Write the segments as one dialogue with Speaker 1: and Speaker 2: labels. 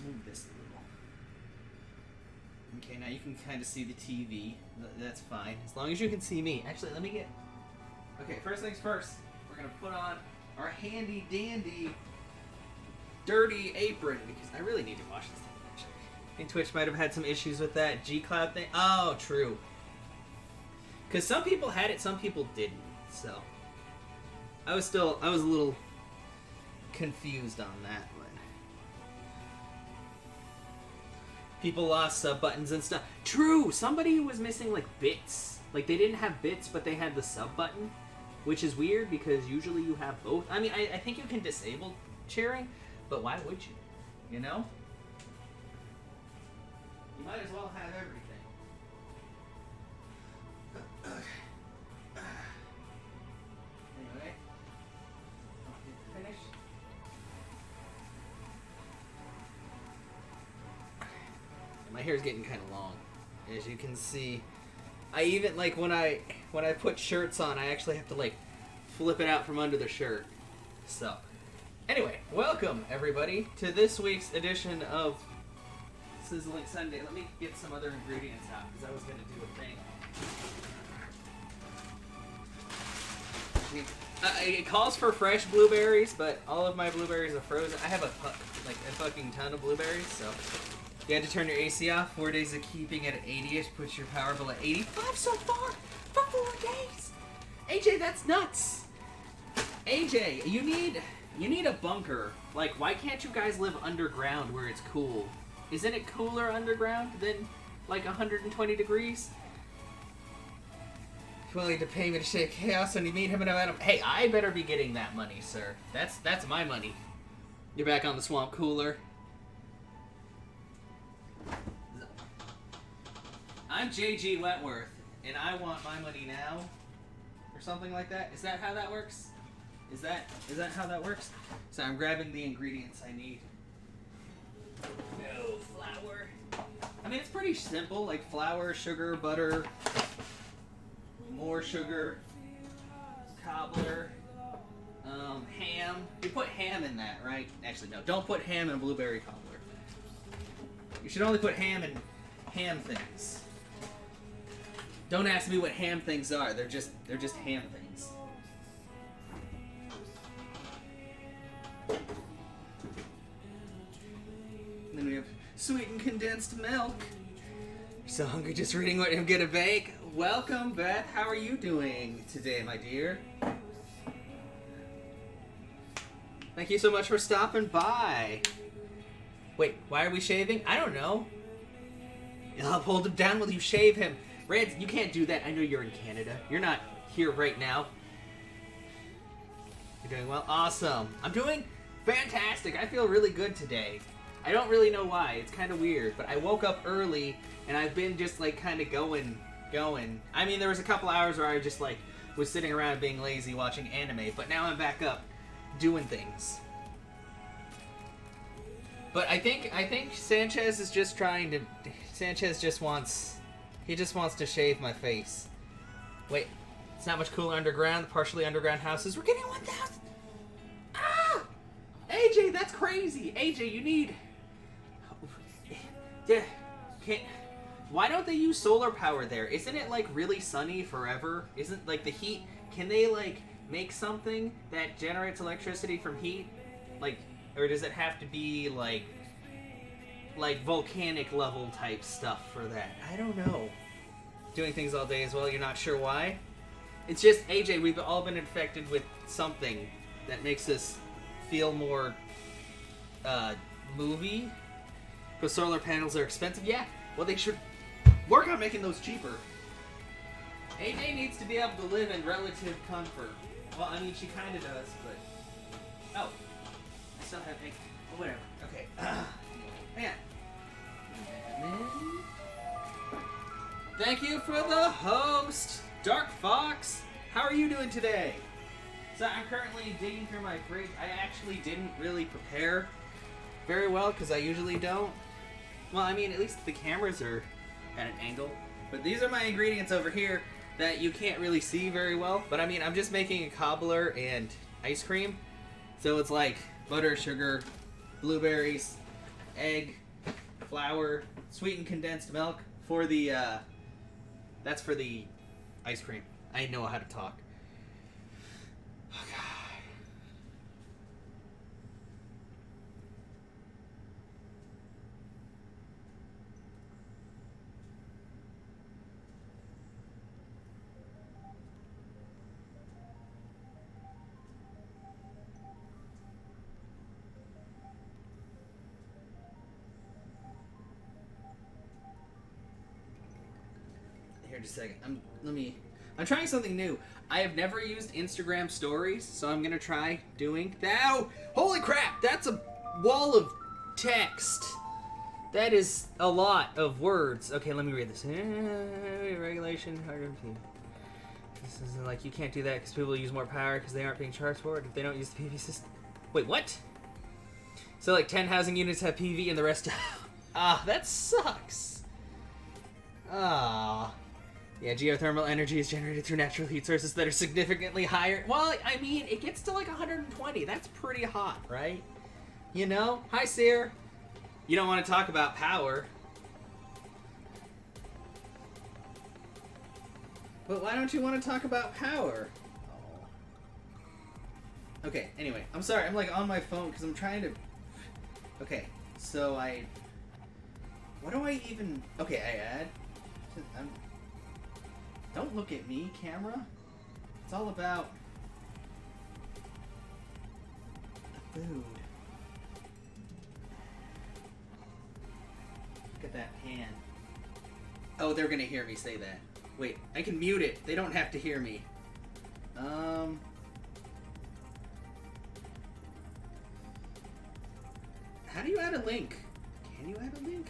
Speaker 1: move this a little. Okay, now you can kind of see the TV. That's fine. As long as you can see me. Actually, let me get... Okay, first things first. We're going to put on our handy dandy dirty apron because I really need to wash this thing. Actually, I think Twitch might have had some issues with that G-Cloud thing. Oh, true. Because some people had it, some people didn't. So I was a little confused on that one. People lost sub buttons and stuff. True. Somebody was missing like bits. Like they didn't have bits, but they had the sub button, which is weird because usually you have both. I mean, I think you can disable sharing, but why would you? You know? You might as well have everything. Anyway, finish. My hair's getting kind of long, as you can see. I even like when I put shirts on, I actually have to like flip it out from under the shirt. So, anyway, welcome everybody to this week's edition of Sizzling Sunday. Let me get some other ingredients out because I was gonna do a thing. It calls for fresh blueberries, but all of my blueberries are frozen. I have a fucking ton of blueberries, so you had to turn your AC off. 4 days of keeping it at 80ish puts your power below 85 so far for 4 days. AJ, that's nuts. AJ, you need a bunker. Like, why can't you guys live underground where it's cool? Isn't it cooler underground than like 120 degrees? Willing to pay me to shake chaos when you meet him and Adam. Hey, I better be getting that money, sir. That's my money. You're back on the swamp cooler. I'm JG Wentworth, and I want my money now, or something like that. Is that how that works? Is that how that works? So I'm grabbing the ingredients I need. No flour. I mean, it's pretty simple, like flour, sugar, butter, more sugar, cobbler, ham. You put ham in that, right? Actually, no. Don't put ham in a blueberry cobbler. You should only put ham in ham things. Don't ask me what ham things are. They're just ham things. And then we have sweetened condensed milk. So hungry just reading what I'm gonna bake. Welcome, Beth. How are you doing today, my dear? Thank you so much for stopping by. Wait, why are we shaving? I don't know. I'll hold him down while you shave him. Reds, you can't do that. I know you're in Canada. You're not here right now. You're doing well? Awesome. I'm doing fantastic. I feel really good today. I don't really know why. It's kind of weird, but I woke up early and I've been just like kind of going. I mean, there was a couple hours where I just like was sitting around being lazy watching anime, but now I'm back up doing things. But I think Sanchez is just trying to. Sanchez just wants. He just wants to shave my face. Wait, it's not much cooler underground. Partially underground houses. We're getting 1,000. Ah, AJ, that's crazy. AJ, you need. Yeah, can't. Why don't they use solar power there? Isn't it like really sunny forever? Isn't like the heat? Can they like make something that generates electricity from heat? Like, or does it have to be like volcanic level type stuff for that? I don't know. Doing things all day as well. You're not sure why? It's just AJ. We've all been infected with something that makes us feel more movie. Because solar panels are expensive. Yeah. Well, they should work on making those cheaper. AJ needs to be able to live in relative comfort. Well, I mean, she kind of does, but... Oh. I still have egg. Well, whatever. Okay. Man. Thank you for the host, Dark Fox. How are you doing today? So I'm currently digging through my fridge. I actually didn't really prepare very well because I usually don't. Well, I mean, at least the cameras are at an angle. But these are my ingredients over here that you can't really see very well. But I mean, I'm just making a cobbler and ice cream. So it's like butter, sugar, blueberries, egg, flour, sweetened condensed milk for the, that's for the ice cream. I know how to talk. Oh, God. Here, just a second. I'm trying something new. I have never used Instagram stories, so I'm gonna try doing that. Holy crap! That's a wall of text. That is a lot of words. Okay, let me read this. Regulation. This is like, you can't do that because people use more power because they aren't being charged for it if they don't use the PV system. Wait, what? So like 10 housing units have PV and the rest. That sucks. Yeah, geothermal energy is generated through natural heat sources that are significantly higher. Well, I mean, it gets to like 120. That's pretty hot, right? You know? Hi, Seer. You don't want to talk about power. But why don't you want to talk about power? Oh. Okay, anyway. I'm sorry. I'm like on my phone because I'm trying to... Okay, so what do I even... Okay, I add... Don't look at me, camera. It's all about the food. Look at that pan. Oh, they're gonna hear me say that. Wait, I can mute it. They don't have to hear me. How do you add a link? Can you add a link?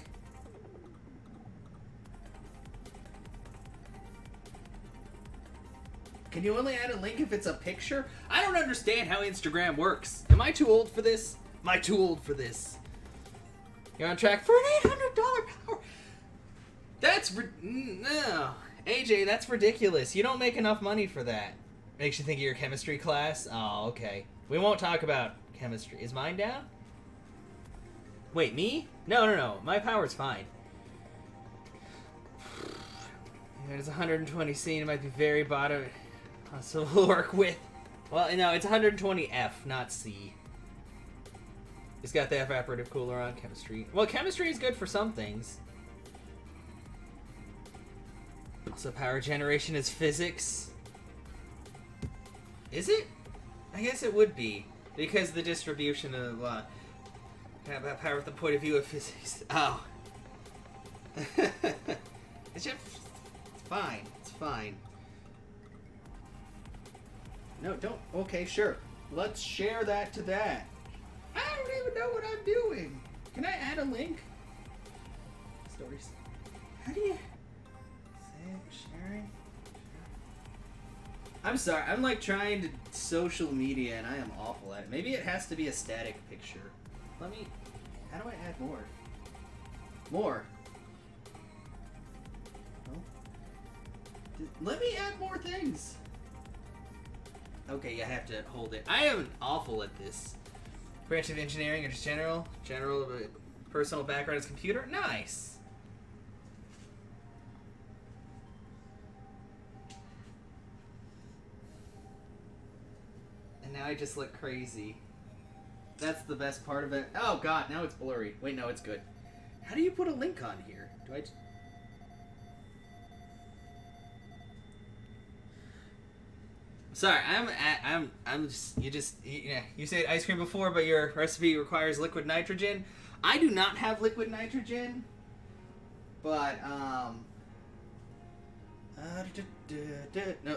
Speaker 1: Can you only add a link if it's a picture? I don't understand how Instagram works. Am I too old for this? Am I too old for this? You're on track for an $800 power. That's no. AJ, that's ridiculous. You don't make enough money for that. Makes you think of your chemistry class? Oh, okay. We won't talk about chemistry. Is mine down? Wait, me? No. My power's fine. There's 120 C, and it might be very bottom. So we'll work with... Well, no, it's 120 F, not C. It's got the evaporative cooler on chemistry. Well, chemistry is good for some things. Also, power generation is physics. Is it? I guess it would be. Because the distribution of about power from the point of view of physics. Oh. It's just... It's fine. It's fine. No, don't. Okay, sure. Let's share that to that. I don't even know what I'm doing. Can I add a link? Stories. How do you... Sharing? I'm sorry. I'm like trying to social media and I am awful at it. Maybe it has to be a static picture. Let me... How do I add more? More. Let me add more things. Okay, you have to hold it. I am awful at this. Branch of engineering or just general? General personal background is computer? Nice. And now I just look crazy. That's the best part of it. Oh god, now it's blurry. Wait, no, it's good. How do you put a link on here? Do I... Sorry, I'm just you said ice cream before, but your recipe requires liquid nitrogen. I do not have liquid nitrogen, but no,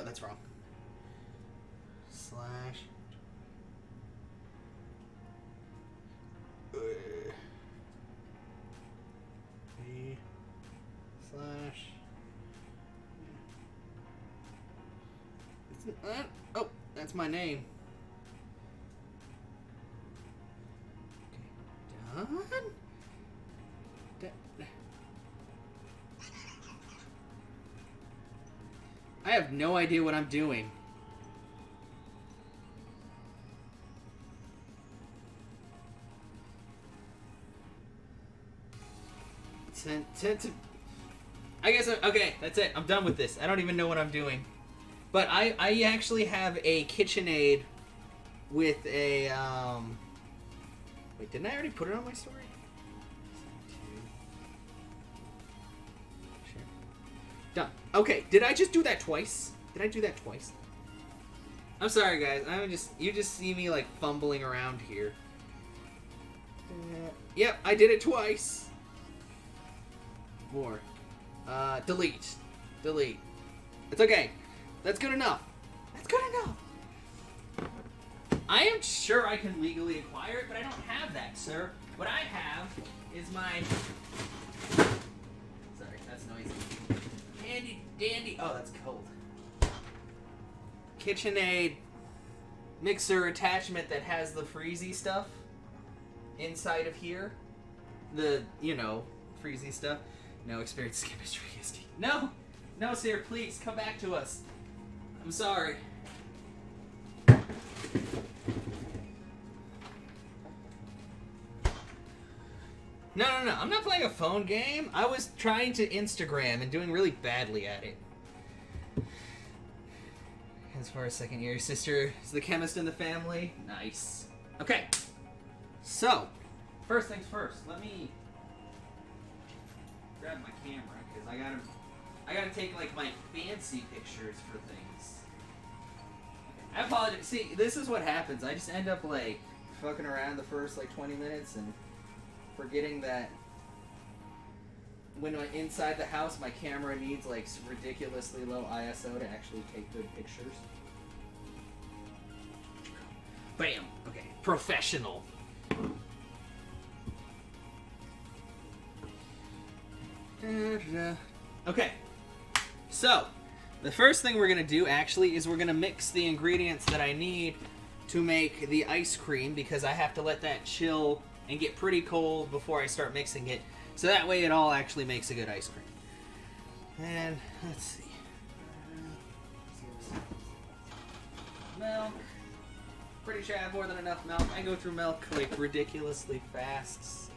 Speaker 1: that's wrong. Slash slash oh, that's my name. Okay, done. I have no idea what I'm doing. I guess, okay, that's it. I'm done with this. I don't even know what I'm doing. But I actually have a KitchenAid with a, wait, didn't I already put it on my story? Done. Okay, did I just do that twice? Did I do that twice? I'm sorry, guys. You just see me, like, fumbling around here. Yep, I did it twice. More. Delete. Delete. It's okay. That's good enough. That's good enough. I am sure I can legally acquire it, but I don't have that, sir. What I have is my... Sorry, that's noisy. Handy dandy... Oh, that's cold. KitchenAid mixer attachment that has the freezy stuff inside of here. The, you know, freezy stuff. No experience chemistry. No! No, sir, please, come back to us. I'm sorry. No, I'm not playing a phone game. I was trying to Instagram and doing really badly at it. As far as second year, your sister is the chemist in the family. Nice. Okay. So, first things first. Let me grab my camera because I gotta take like my fancy pictures for things. I apologize. See, this is what happens. I just end up like fucking around the first like 20 minutes and forgetting that when I'm inside the house, my camera needs like ridiculously low ISO to actually take good pictures. Bam. Okay. Professional. Okay. So, the first thing we're going to do actually is we're going to mix the ingredients that I need to make the ice cream because I have to let that chill and get pretty cold before I start mixing it. So that way it all actually makes a good ice cream. And let's see. Milk. Pretty sure I have more than enough milk. I go through milk like ridiculously fast. So.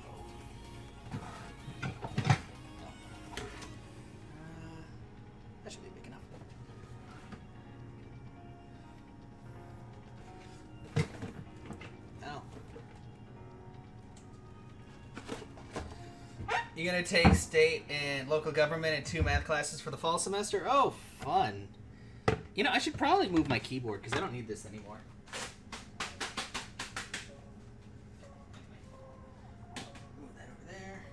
Speaker 1: That should be big enough. Oh. You're gonna take state and local government and 2 math classes for the fall semester? Oh, fun. You know, I should probably move my keyboard because I don't need this anymore. Move that over there.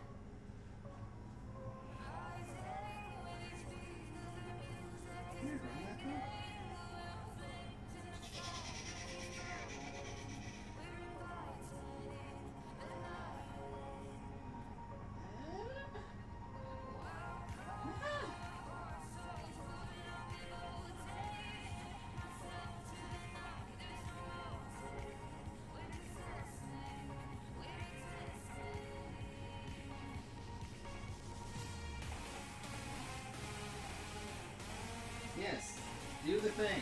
Speaker 1: Yes, do the thing.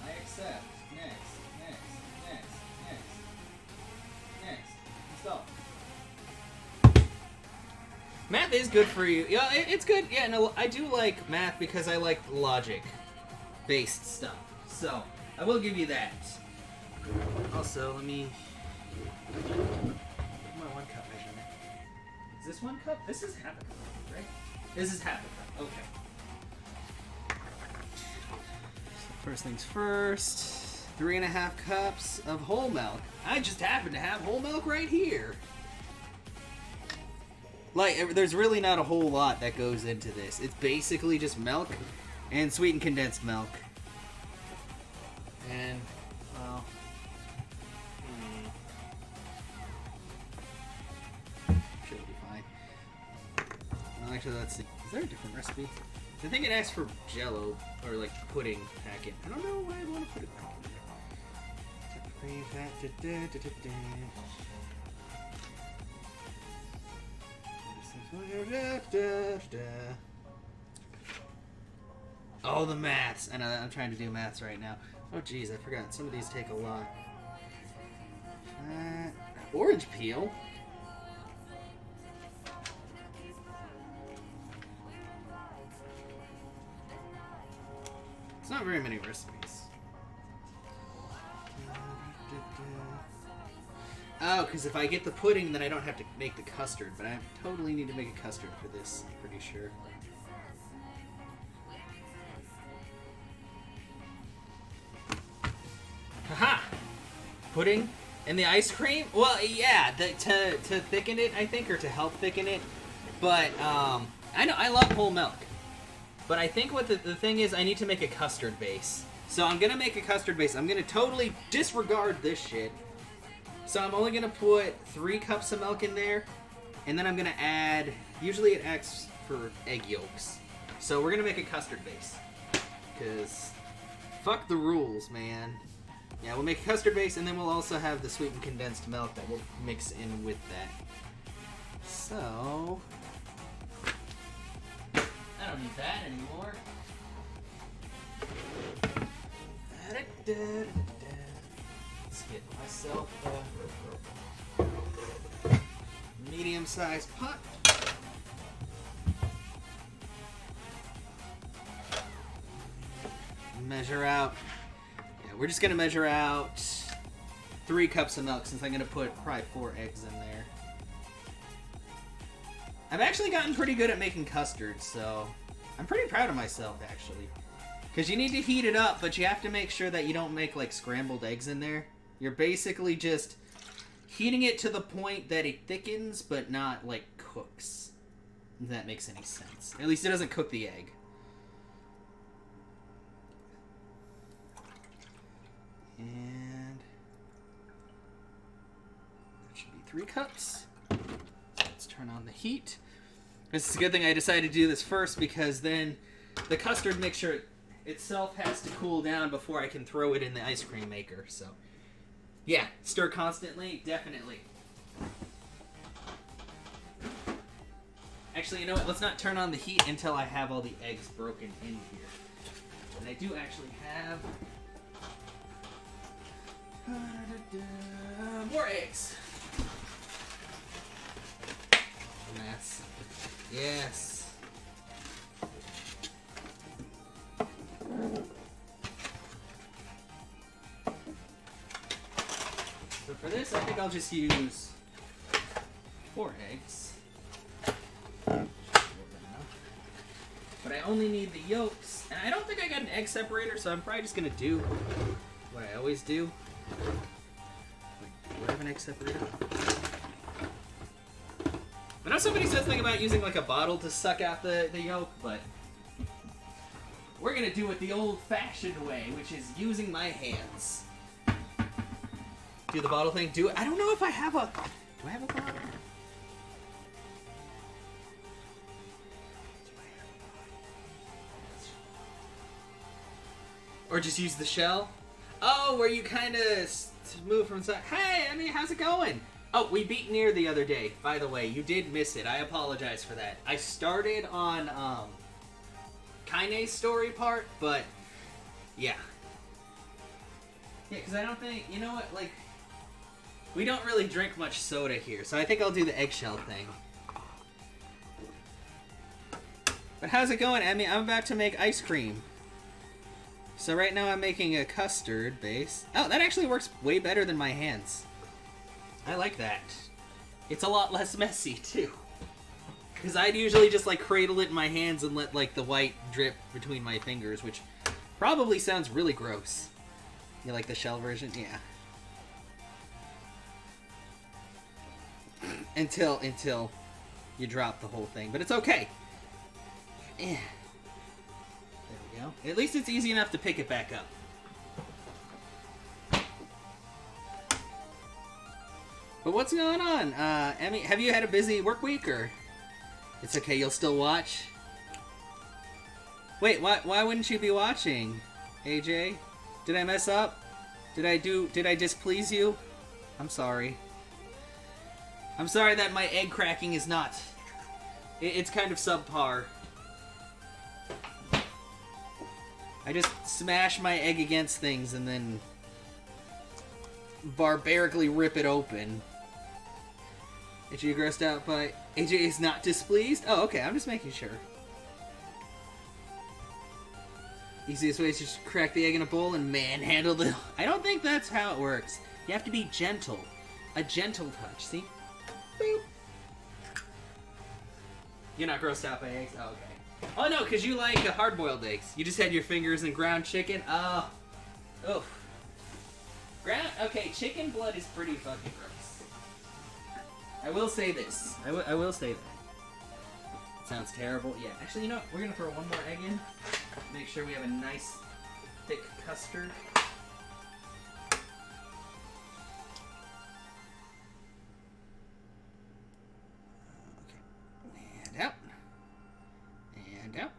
Speaker 1: I accept. Next. Stop. Math is good for you. Yeah, it's good. Yeah, no, I do like math because I like logic-based stuff. So, I will give you that. Also, let me... my 1 cup measurement. Is this 1 cup? This is half a cup, right? This is half a cup. Okay. First things first, 3.5 cups of whole milk. I just happen to have whole milk right here. Like, there's really not a whole lot that goes into this. It's basically just milk and sweetened condensed milk. And, well, should be fine. Well, actually, let's see. Is there a different recipe? I think it asks for Jello or like pudding packet. I don't know why I want to put it back in there. Oh, the maths! I know I'm trying to do maths right now. Oh, geez, I forgot. Some of these take a lot. Orange peel. not very many recipes. Oh, because if I get the pudding, then I don't have to make the custard. But I totally need to make a custard for this, I'm pretty sure. Haha! Pudding and the ice cream? Well, yeah, to thicken it, I think, or to help thicken it. But, I know, I love whole milk. But I think what the thing is, I need to make a custard base. So I'm gonna make a custard base. I'm gonna totally disregard this shit. So I'm only gonna put 3 cups of milk in there. And then I'm gonna add, usually it acts for egg yolks. So we're gonna make a custard base. Because, fuck the rules, man. Yeah, we'll make a custard base, and then we'll also have the sweetened condensed milk that we'll mix in with that. So... I don't need that anymore. Let's get myself a medium-sized pot. Measure out. Yeah, we're just gonna measure out 3 cups of milk since I'm gonna put probably 4 eggs in there. I've actually gotten pretty good at making custards, so I'm pretty proud of myself, actually. Because you need to heat it up, but you have to make sure that you don't make, like, scrambled eggs in there. You're basically just heating it to the point that it thickens, but not, like, cooks. If that makes any sense. At least it doesn't cook the egg. And that should be 3 cups. Let's turn on the heat. This is a good thing I decided to do this first, because then the custard mixture itself has to cool down before I can throw it in the ice cream maker. So, yeah, stir constantly, definitely. Actually, you know what? Let's not turn on the heat until I have all the eggs broken in here. And I do actually have more eggs. And that's, yes. So for this, I think I'll just use 4 eggs. But I only need the yolks. And I don't think I got an egg separator, so I'm probably just going to do what I always do. Wait, do I have an egg separator? I know somebody says something about using like a bottle to suck out the yolk, but we're going to do it the old-fashioned way, which is using my hands. Do the bottle thing. I don't know if I have a... Do I have a bottle? Or just use the shell? Oh, where you kind of move from side. Hey, I mean, how's it going? Oh, we beat Nier the other day. By the way, you did miss it. I apologize for that. I started on Kaine's story part, but yeah. Yeah, because I don't think... You know what, like... We don't really drink much soda here, so I think I'll do the eggshell thing. But how's it going, Emmy? I'm about to make ice cream. So right now I'm making a custard base. Oh, that actually works way better than my hands. I like that. It's a lot less messy, too. Because I'd usually just, like, cradle it in my hands and let, like, the white drip between my fingers, which probably sounds really gross. You like the shell version? Yeah. Until you drop the whole thing. But it's okay. Yeah. There we go. At least it's easy enough to pick it back up. But what's going on? Emmy, have you had a busy work week, or... It's okay, you'll still watch? Wait, why wouldn't you be watching? AJ? Did I mess up? Did I displease you? I'm sorry. I'm sorry that my egg cracking is not... It's kind of subpar. I just smash my egg against things and then barbarically rip it open. AJ grossed out by... AJ is not displeased? Oh, okay, I'm just making sure. Easiest way is just crack the egg in a bowl and manhandle the... I don't think that's how it works. You have to be gentle. A gentle touch, see? Boop. You're not grossed out by eggs? Oh, okay. Oh, no, because you like hard-boiled eggs. You just had your fingers in ground chicken? Oh. Oh. Okay, chicken blood is pretty fucking gross. I will say this. I will say that. It sounds terrible. Yeah, actually, you know what? We're going to throw one more egg in. Make sure we have a nice, thick custard. Okay. And out. And out.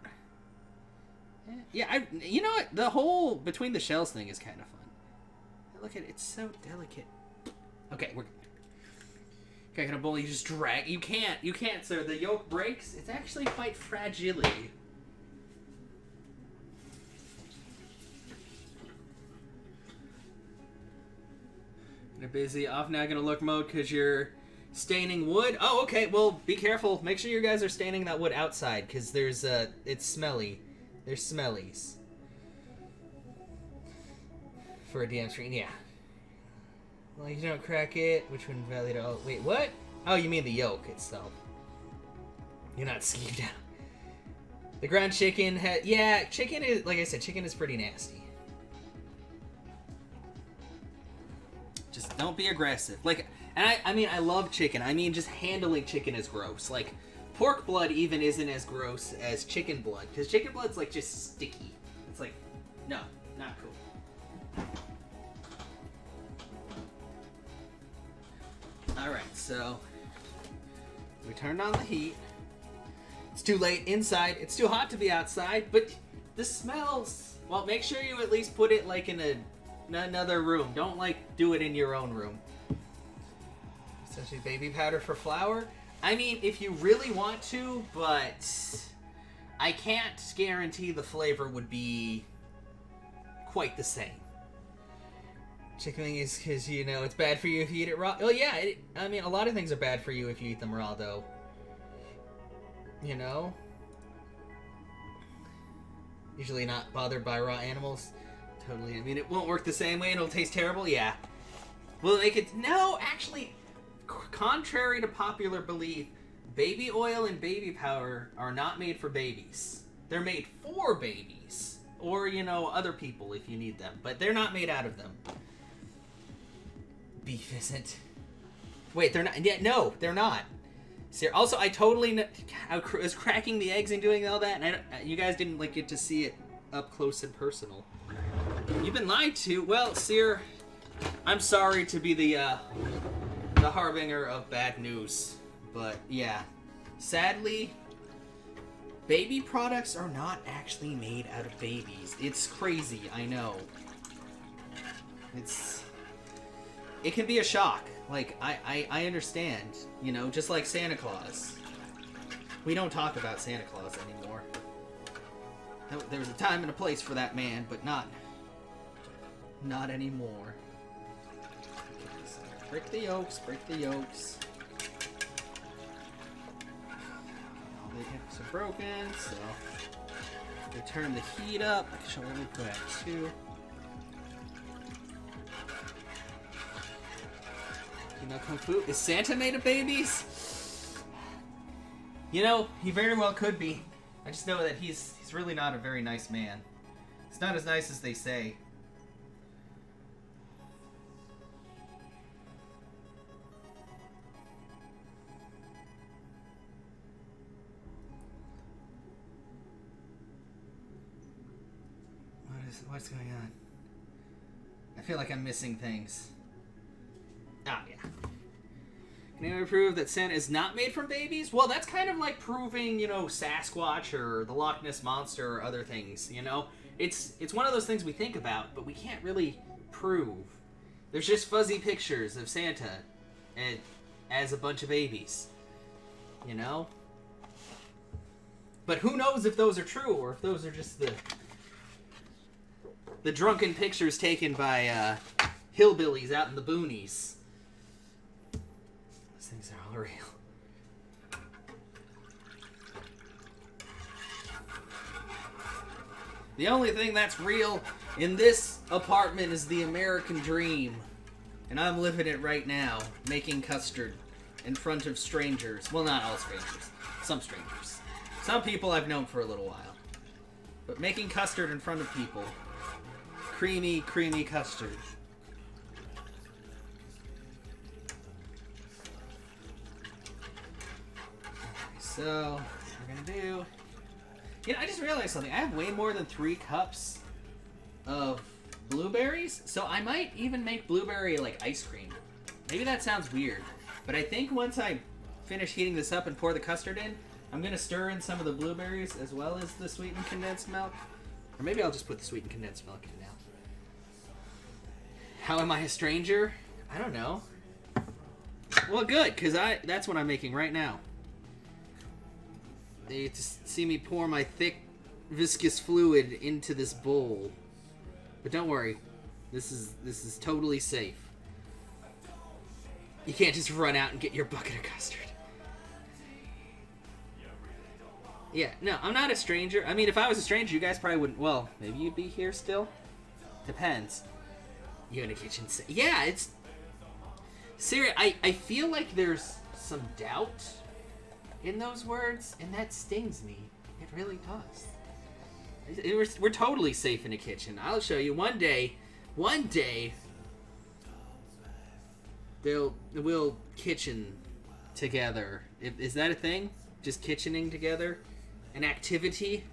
Speaker 1: Yeah, you know what? The whole between the shells thing is kind of fun. Look at it. It's so delicate. Okay, we're... Okay, in a bowl, you just drag. You can't, sir. The yolk breaks. It's actually quite fragile. You're busy. Off now, gonna look mode because you're staining wood. Oh, okay. Well, be careful. Make sure you guys are staining that wood outside because there's it's smelly. There's smellies. For a DM screen, yeah. Well, you don't crack it. Which one valid? Oh, wait, what? Oh, you mean the yolk itself. You're not skeeved out. The ground chicken had... Yeah, chicken is... Like I said, chicken is pretty nasty. Just don't be aggressive. Like, and I mean, I love chicken. I mean, just handling chicken is gross. Like, pork blood even isn't as gross as chicken blood. Because chicken blood's, like, just sticky. It's like, no, not cool. Alright, so we turned on the heat. It's too late inside. It's too hot to be outside, but the smells... Well, make sure you at least put it, like, in another room. Don't, like, do it in your own room. Essentially baby powder for flour. I mean, if you really want to, but I can't guarantee the flavor would be quite the same. Chicken wing is because, you know, it's bad for you if you eat it raw. Oh, yeah, I mean, a lot of things are bad for you if you eat them raw, though. You know? Usually not bothered by raw animals. Totally. I mean, it won't work the same way and it'll taste terrible. Yeah. Will it make it... No, actually, contrary to popular belief, baby oil and baby powder are not made for babies. They're made for babies. Or, you know, other people if you need them. But they're not made out of them. Beef isn't. Wait, they're not. Yeah, no, they're not. Also, I totally I was cracking the eggs and doing all that, and you guys didn't like get to see it up close and personal. You've been lied to. Well, Seer, I'm sorry to be the harbinger of bad news, but yeah, sadly, baby products are not actually made out of babies. It's crazy, I know. It can be a shock. Like, I understand, you know, just like Santa Claus. We don't talk about Santa Claus anymore. There was a time and a place for that man, but not anymore. Break the yolks, break the yolks. All the yolks are broken, so we turn the heat up. Actually, let me put that too. You know, Kung Fu? Is Santa made of babies? You know, he very well could be. I just know that he's really not a very nice man. He's not as nice as they say. What's going on? I feel like I'm missing things. Ah, yeah. Can anyone prove that Santa is not made from babies? Well, that's kind of like proving, you know, Sasquatch or the Loch Ness Monster or other things, you know? It's one of those things we think about, but we can't really prove. There's just fuzzy pictures of Santa as a bunch of babies, you know? But who knows if those are true or if those are just the drunken pictures taken by hillbillies out in the boonies. Those things are all real. The only thing that's real in this apartment is the American dream. And I'm living it right now, making custard in front of strangers. Well, not all strangers. Some strangers. Some people I've known for a little while. But making custard in front of people. Creamy, creamy custard. So, what we're gonna do... You know, I just realized something. I have way more than 3 cups of blueberries, so I might even make blueberry, like, ice cream. Maybe that sounds weird, but I think once I finish heating this up and pour the custard in, I'm gonna stir in some of the blueberries as well as the sweetened condensed milk. Or maybe I'll just put the sweetened condensed milk in now. How am I a stranger? I don't know. Well, good, because that's what I'm making right now. They get to see me pour my thick, viscous fluid into this bowl. But don't worry, this is totally safe. You can't just run out and get your bucket of custard. Yeah, no, I'm not a stranger. I mean, if I was a stranger, you guys probably wouldn't... Well, maybe you'd be here still? Depends. You're in a kitchen... Yeah, it's... Seriously, I feel like there's some doubt in those words, and that stings me. It really does. We're totally safe in a kitchen. I'll show you. One day, we'll kitchen together. Is that a thing? Just kitchening together? An activity?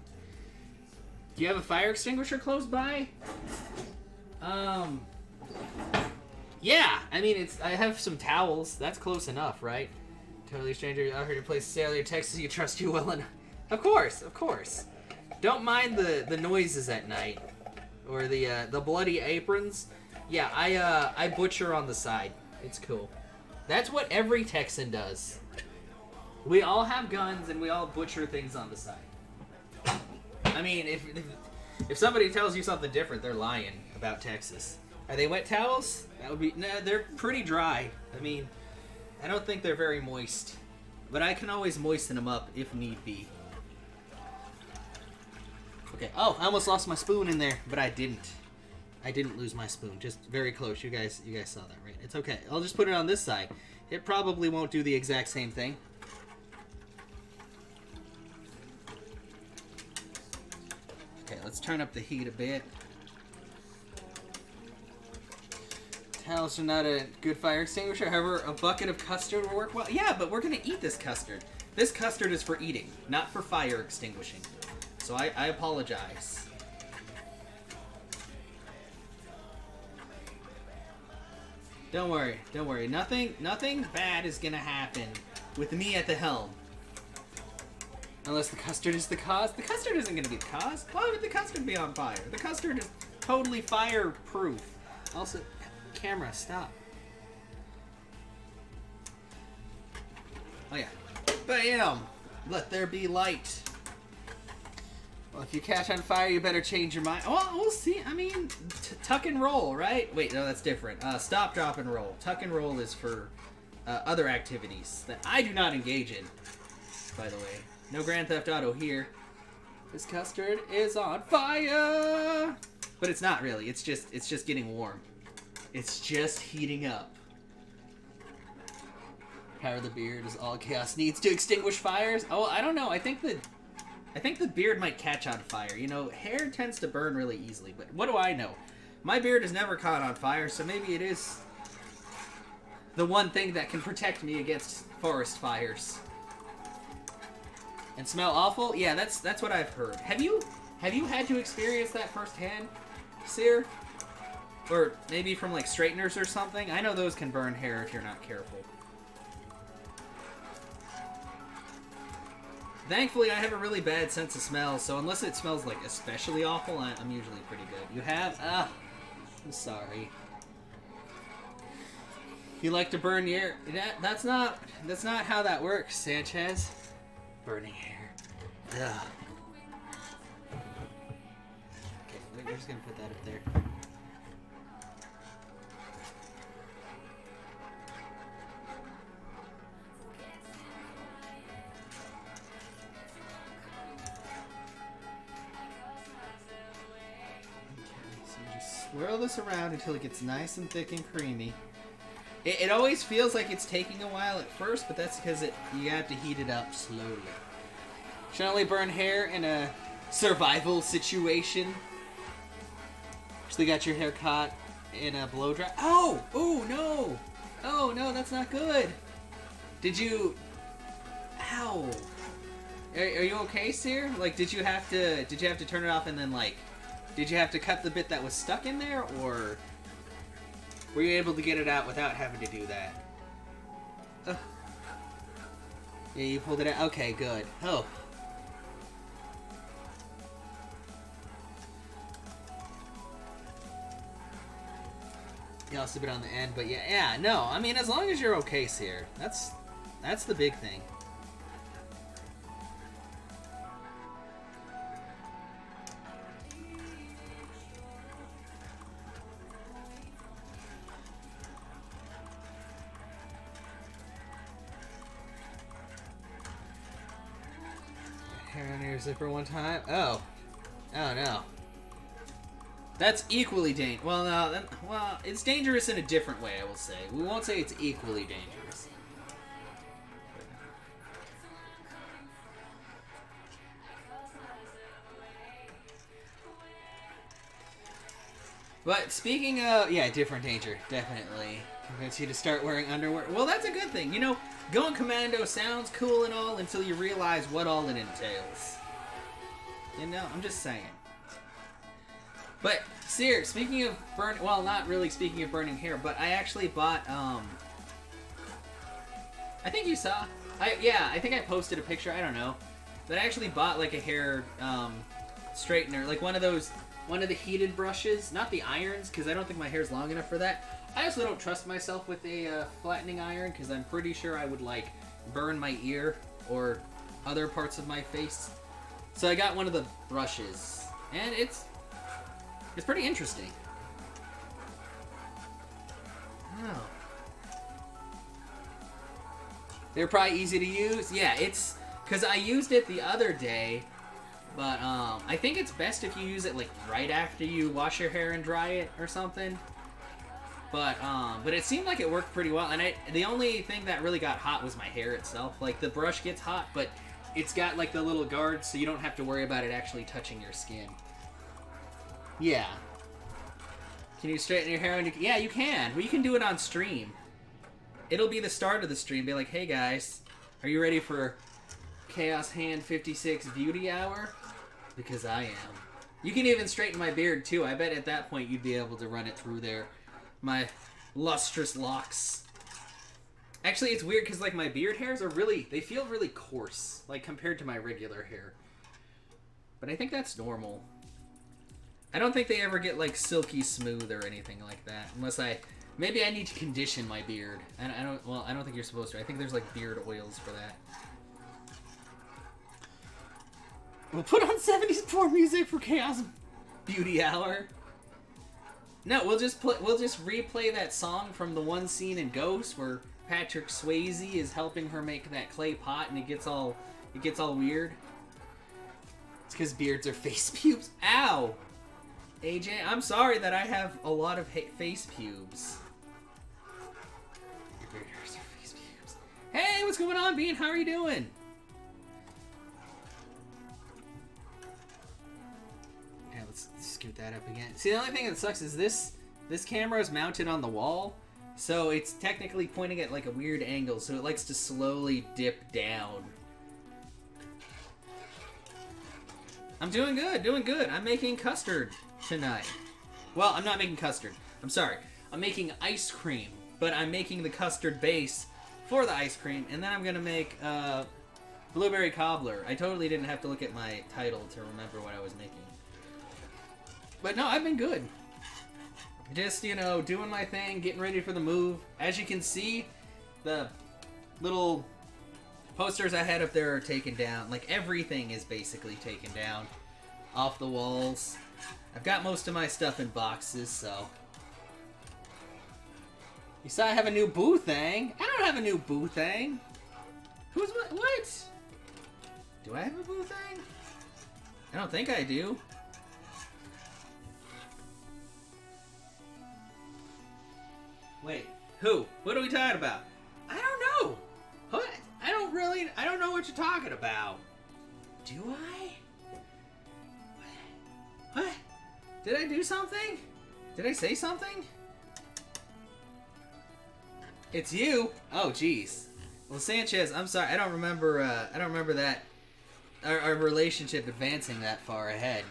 Speaker 1: Do you have a fire extinguisher close by? Yeah, I mean, I have some towels. That's close enough, right? Totally stranger out here to play Sailor Texas, you trust you well enough. Of course. Don't mind the noises at night. Or the bloody aprons. Yeah, I butcher on the side. It's cool. That's what every Texan does. We all have guns and we all butcher things on the side. I mean, if somebody tells you something different, they're lying about Texas. Are they wet towels? That would be... Nah, they're pretty dry. I mean... I don't think they're very moist, but I can always moisten them up if need be. Okay. Oh, I almost lost my spoon in there, but I didn't. I didn't lose my spoon. Just very close. You guys saw that, right? It's okay. I'll just put it on this side. It probably won't do the exact same thing. Okay, let's turn up the heat a bit. Towels are not a good fire extinguisher. However, a bucket of custard will work well. Yeah, but we're going to eat this custard. This custard is for eating, not for fire extinguishing. So I apologize. Don't worry. Nothing bad is going to happen with me at the helm. Unless the custard is the cause. The custard isn't going to be the cause. Why would the custard be on fire? The custard is totally fireproof. Also... Camera, stop. Oh yeah. Bam! Let there be light. Well, if you catch on fire, you better change your mind. Well, we'll see. I mean, tuck and roll, right? Wait, no, that's different. Stop, drop, and roll. Tuck and roll is for other activities that I do not engage in, by the way. No Grand Theft Auto here. This custard is on fire! But it's not really. It's just getting warm. It's just heating up. Power of the beard is all chaos needs to extinguish fires. Oh, I don't know. I think the beard might catch on fire. You know, hair tends to burn really easily, but what do I know? My beard has never caught on fire, so maybe it is the one thing that can protect me against forest fires. And smell awful? Yeah, that's what I've heard. Have you had to experience that firsthand, Seer? Or maybe from, like, straighteners or something? I know those can burn hair if you're not careful. Thankfully, I have a really bad sense of smell, so unless it smells, like, especially awful, I'm usually pretty good. You have? I'm sorry. You like to burn your... That's not how that works, Sanchez. Burning hair. Ugh. Okay, we're just gonna put that up there. swirl this around until it gets nice and thick and creamy. It always feels like it's taking a while at first, but that's because you have to heat it up slowly. Should only burn hair in a survival situation. Actually got your hair caught in a blow dry. Oh! Oh, no! Oh, no, that's not good. Did you... Ow. Are you okay, Seer? Like, did you have to turn it off and then, like, did you have to cut the bit that was stuck in there, or were you able to get it out without having to do that? Ugh. Yeah, you pulled it out? Okay, good. Oh. Yeah, also a bit on the end, but yeah, no, I mean, as long as you're okay, Seer, that's the big thing. Hair under your zipper one time. Oh no. That's equally dangerous. Well, no, well, it's dangerous in a different way, I will say. We won't say it's equally dangerous. But speaking of, yeah, different danger, definitely. Convince you to start wearing underwear. Well, that's a good thing. You know, going commando sounds cool and all until you realize what all it entails. You know, I'm just saying. But, Seer, speaking of burning, well, not really speaking of burning hair, but I actually bought, I think you saw, I think I posted a picture, I don't know, but I actually bought, like, a hair, straightener, like one of the heated brushes, not the irons, because I don't think my hair's long enough for that. I also don't trust myself with a, flattening iron, because I'm pretty sure I would, like, burn my ear, or other parts of my face. So I got one of the brushes, and it's pretty interesting. Oh. They're probably easy to use. Yeah, it's... Because I used it the other day, but I think it's best if you use it, like, right after you wash your hair and dry it or something. But it seemed like it worked pretty well, and the only thing that really got hot was my hair itself. Like, the brush gets hot, but it's got, like, the little guards, so you don't have to worry about it actually touching your skin. Yeah. Can you straighten your hair? Yeah, you can. Well, you can do it on stream. It'll be the start of the stream. Be like, hey guys, are you ready for Chaos Hand 56 Beauty Hour? Because I am. You can even straighten my beard too. I bet at that point you'd be able to run it through there. My lustrous locks. Actually, it's weird because, like, my beard hairs are they feel really coarse, like, compared to my regular hair. But I think that's normal. I don't think they ever get, like, silky smooth or anything like that. Unless maybe I need to condition my beard. I don't think you're supposed to. I think there's, like, beard oils for that. We'll put on 70s porn music for Chaos Beauty Hour. No, we'll just replay that song from the one scene in Ghost where Patrick Swayze is helping her make that clay pot and it gets all weird. It's because beards are face pubes. Ow! AJ, I'm sorry that I have a lot of face pubes. Your beard hairs are face pubes. Hey, what's going on, Bean? How are you doing? Yeah, let's scoot that up again. See, the only thing that sucks is this camera is mounted on the wall, so it's technically pointing at, like, a weird angle, so it likes to slowly dip down. I'm doing good. I'm making custard tonight. Well, I'm not making custard. I'm sorry. I'm making ice cream, but I'm making the custard base for the ice cream, and then I'm gonna make blueberry cobbler. I totally didn't have to look at my title to remember what I was making. But no, I've been good. Just, you know, doing my thing, getting ready for the move. As you can see, the little posters I had up there are taken down. Like, everything is basically taken down off the walls. I've got most of my stuff in boxes, so... You saw I have a new boo thing? I don't have a new boo thing. What? Do I have a boo thing? I don't think I do. Wait, who? What are we talking about? I don't know. What? I don't know what you're talking about. Do I? What? Did I do something? Did I say something? It's you. Oh, jeez. Well, Sanchez, I'm sorry. I don't remember that our relationship advancing that far ahead.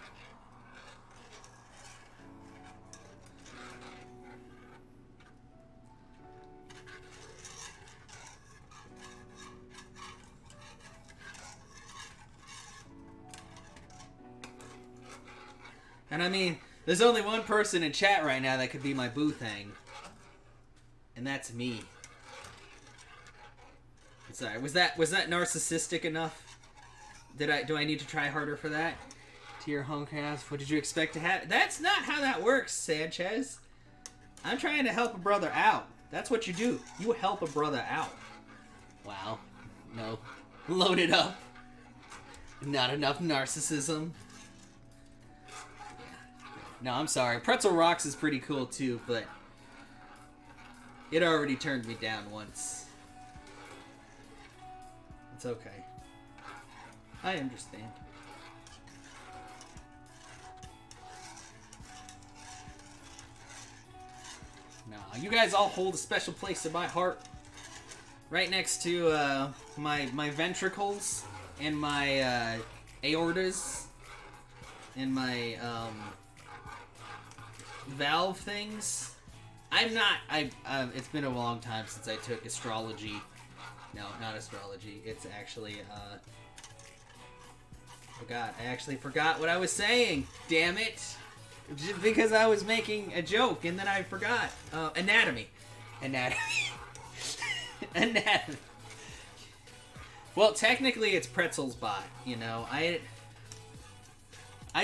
Speaker 1: And I mean, there's only one person in chat right now that could be my boo thing. And that's me. Sorry, was that narcissistic enough? Do I need to try harder for that? To your homecast, what did you expect to have? That's not how that works, Sanchez. I'm trying to help a brother out. That's what you do. You help a brother out. Wow. No. Load it up. Not enough narcissism. No, I'm sorry. Pretzel Rocks is pretty cool too, but it already turned me down once. It's okay. I understand. No, you guys all hold a special place in my heart. Right next to my ventricles and my aortas and my valve things. It's been a long time since I took astrology. No, not astrology. It's actually, I actually forgot what I was saying. Damn it. Just because I was making a joke and then I forgot. Anatomy. Anatomy. Well, technically it's Pretzel's bot, you know. I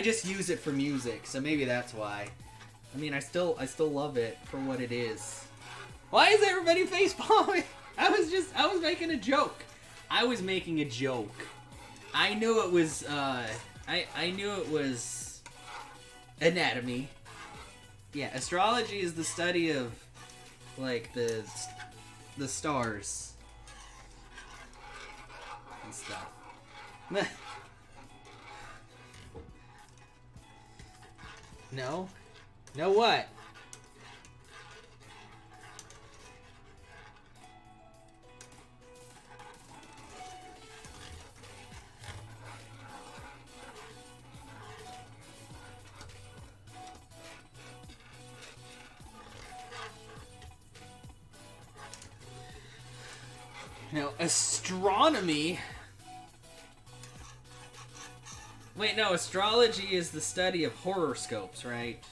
Speaker 1: just use it for music, so maybe that's why. I mean, I still love it for what it is. Why is everybody facepalming? I was making a joke. I was making a joke. I knew it was, I knew it was anatomy. Yeah, astrology is the study of, like, the stars and stuff. No? No what? Now, astronomy... Wait, no, astrology is the study of horoscopes, right?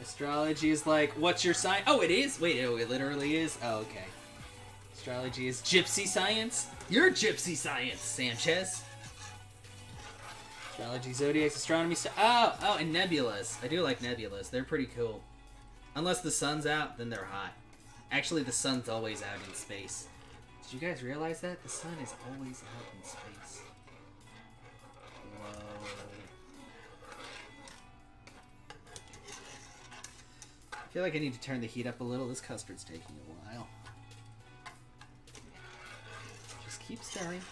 Speaker 1: Astrology is like, what's your sign? Oh, it is? Wait, oh, it literally is? Oh, okay. Astrology is gypsy science? You're gypsy science, Sanchez. Astrology, zodiacs, astronomy... Oh, and nebulas. I do like nebulas. They're pretty cool. Unless the sun's out, then they're hot. Actually, the sun's always out in space. Did you guys realize that? The sun is always out in space. Whoa. I feel like I need to turn the heat up a little. This custard's taking a while. Just keep stirring.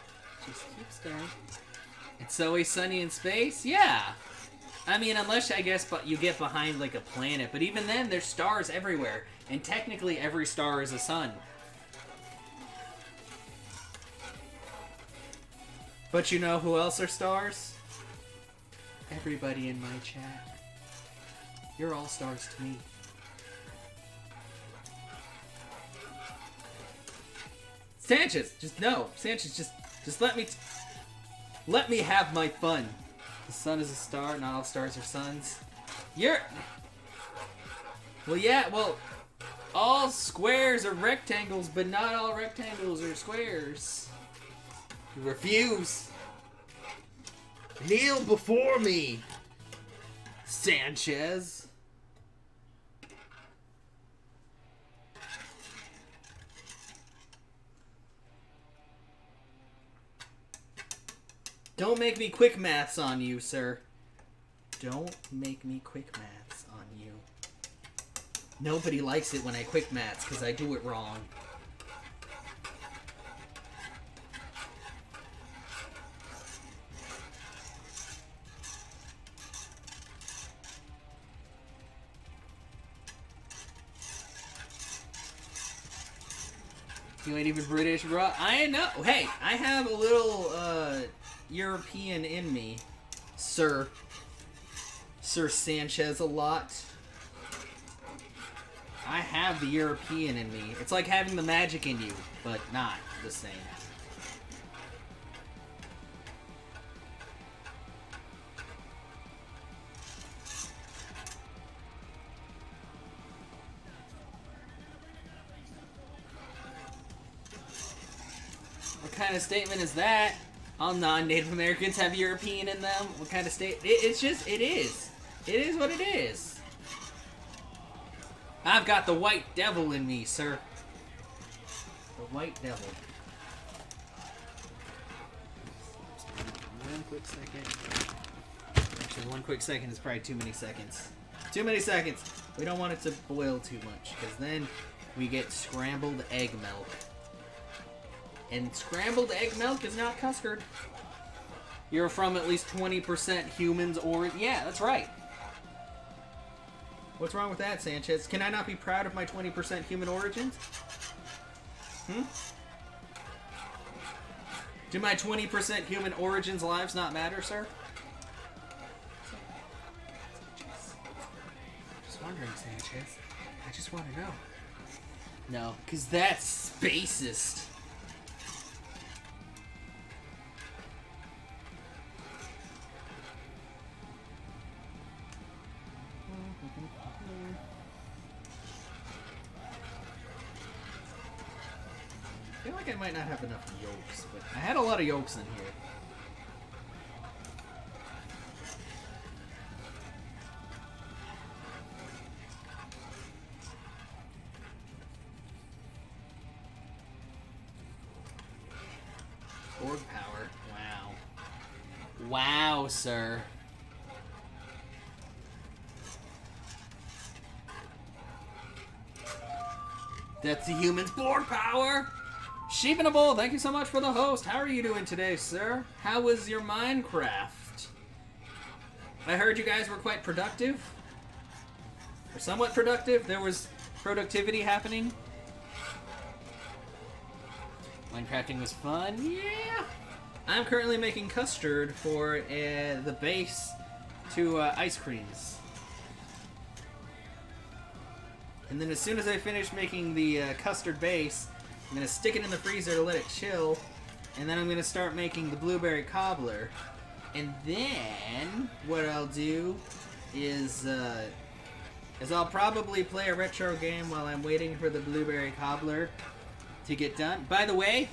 Speaker 1: Just keep stirring. It's always sunny in space? Yeah! I mean, unless, I guess, but you get behind, like, a planet. But even then, there's stars everywhere. And technically, every star is a sun. But you know who else are stars? Everybody in my chat. You're all stars to me. Sanchez, just no. Sanchez, just let me have my fun. The sun is a star. Not all stars are suns. Well, yeah. Well, all squares are rectangles, but not all rectangles are squares. You refuse. Kneel before me, Sanchez. Don't make me quick maths on you, sir. Don't make me quick maths on you. Nobody likes it when I quick mats because I do it wrong. You ain't even British, bro. I know. Hey, I have a little European in me, Sir Sanchez a lot. I have the European in me. It's like having the magic in you, but not the same. What kind of statement is that? All non-Native Americans have European in them? What kind of state? It's just, it is. It is what it is. I've got the white devil in me, sir. The white devil. One quick second. Actually, 1 quick second is probably too many seconds. Too many seconds. We don't want it to boil too much, because then we get scrambled egg milk. And scrambled egg milk is not custard. You're from at least 20% humans or... Yeah, that's right. What's wrong with that, Sanchez? Can I not be proud of my 20% human origins? Do my 20% human origins lives not matter, sir? Just wondering, Sanchez. I just want to know. No, because that's spacist. I feel like I might not have enough yolks, but I had a lot of yolks in here. Org power. Wow. Wow, sir. That's the human's board power! Sheepinable, thank you so much for the host. How are you doing today, sir? How was your Minecraft? I heard you guys were quite productive. Or somewhat productive. There was productivity happening. Minecrafting was fun. Yeah! I'm currently making custard for the base to ice creams. And then as soon as I finish making the custard base, I'm going to stick it in the freezer to let it chill, and then I'm going to start making the blueberry cobbler. And then what I'll do is I'll probably play a retro game while I'm waiting for the blueberry cobbler to get done. By the way,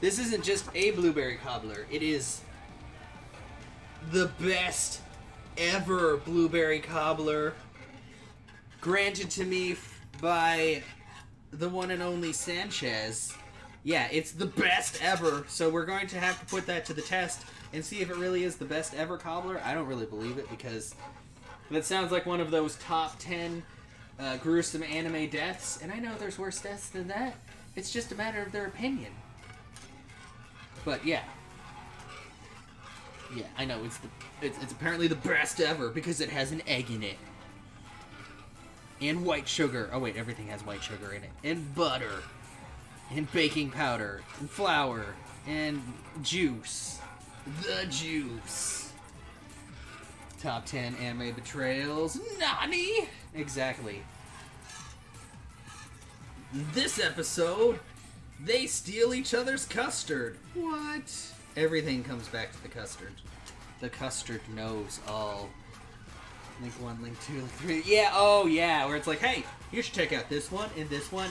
Speaker 1: this isn't just a blueberry cobbler. It is the best ever blueberry cobbler granted to me by the one and only Sanchez. Yeah, it's the best ever, so we're going to have to put that to the test and see if it really is the best ever cobbler. I don't really believe it, because that sounds like one of those top 10 gruesome anime deaths, and I know there's worse deaths than that. It's just a matter of their opinion. But yeah. Yeah, I know, it's apparently the best ever because it has an egg in it. And white sugar. Oh wait, everything has white sugar in it. And butter. And baking powder. And flour. And juice. The juice. Top 10 anime betrayals. Nani? Exactly. This episode, they steal each other's custard. What? Everything comes back to the custard. The custard knows all. Link 1, Link 2, Link 3. Yeah, oh yeah, where it's like, hey, you should check out this one and this one.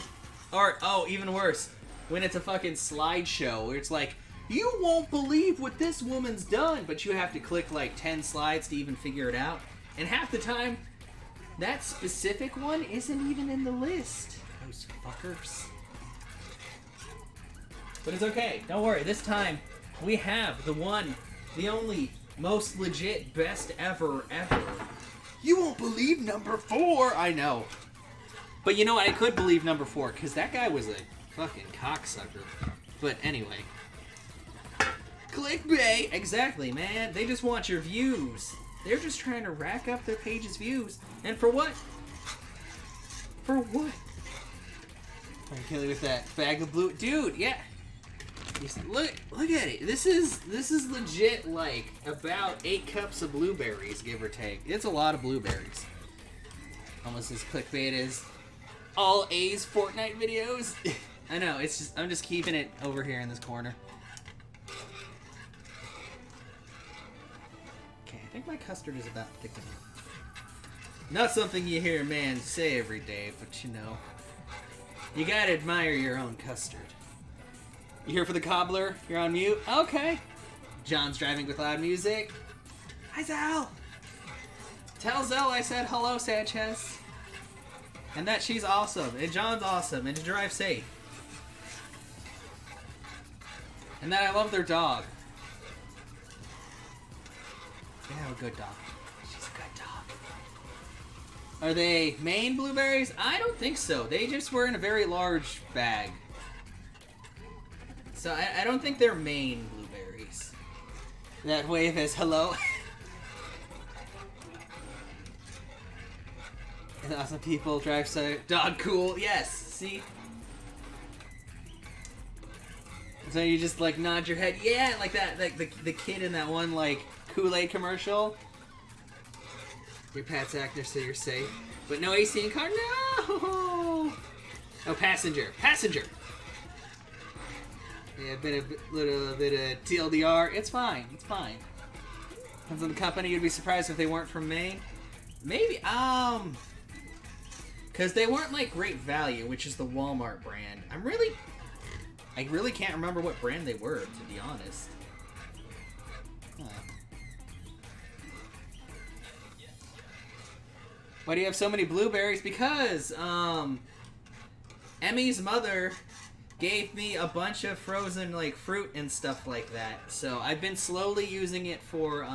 Speaker 1: Or, oh, even worse, when it's a fucking slideshow where it's like, you won't believe what this woman's done, but you have to click like 10 slides to even figure it out. And half the time, that specific one isn't even in the list. Those fuckers. But it's okay, don't worry, this time we have the one, the only, most legit, best ever. You won't believe number 4! I know. But you know what? I could believe number 4, because that guy was a fucking cocksucker. But anyway. Clickbait! Exactly, man. They just want your views. They're just trying to rack up their page's views. And for what? For what? I'm killing with that bag of blue. Dude, yeah. Look at it. This is legit like about 8 cups of blueberries, give or take. It's a lot of blueberries. Almost as clickbait as all A's Fortnite videos. I know, it's just I'm just keeping it over here in this corner. Okay, I think my custard is about thick enough. Not something you hear a man say every day, but you know. You gotta admire your own custard. You here for the cobbler? You're on mute? Okay. John's driving with loud music. Hi, Zell. Tell Zell I said hello, Sanchez. And that she's awesome. And John's awesome. And to drive safe. And that I love their dog. They have a good dog. She's a good dog. Are they Maine blueberries? I don't think so. They just were in a very large bag. So I don't think they're Maine blueberries. That wave is hello. And awesome people drive so dog cool. Yes, see? So you just like nod your head. Yeah, like that, like the kid in that one like Kool-Aid commercial. Your pet's actor, so you're safe. But no AC in car? No! Oh, passenger. Passenger! Yeah, a little bit of TLDR. It's fine. It's fine. Depends on the company. You'd be surprised if they weren't from Maine. Maybe, because they weren't like Great Value, which is the Walmart brand. I really can't remember what brand they were, to be honest. Huh. Why do you have so many blueberries? Because, Emmy's mother gave me a bunch of frozen, like, fruit and stuff like that. So I've been slowly using it for,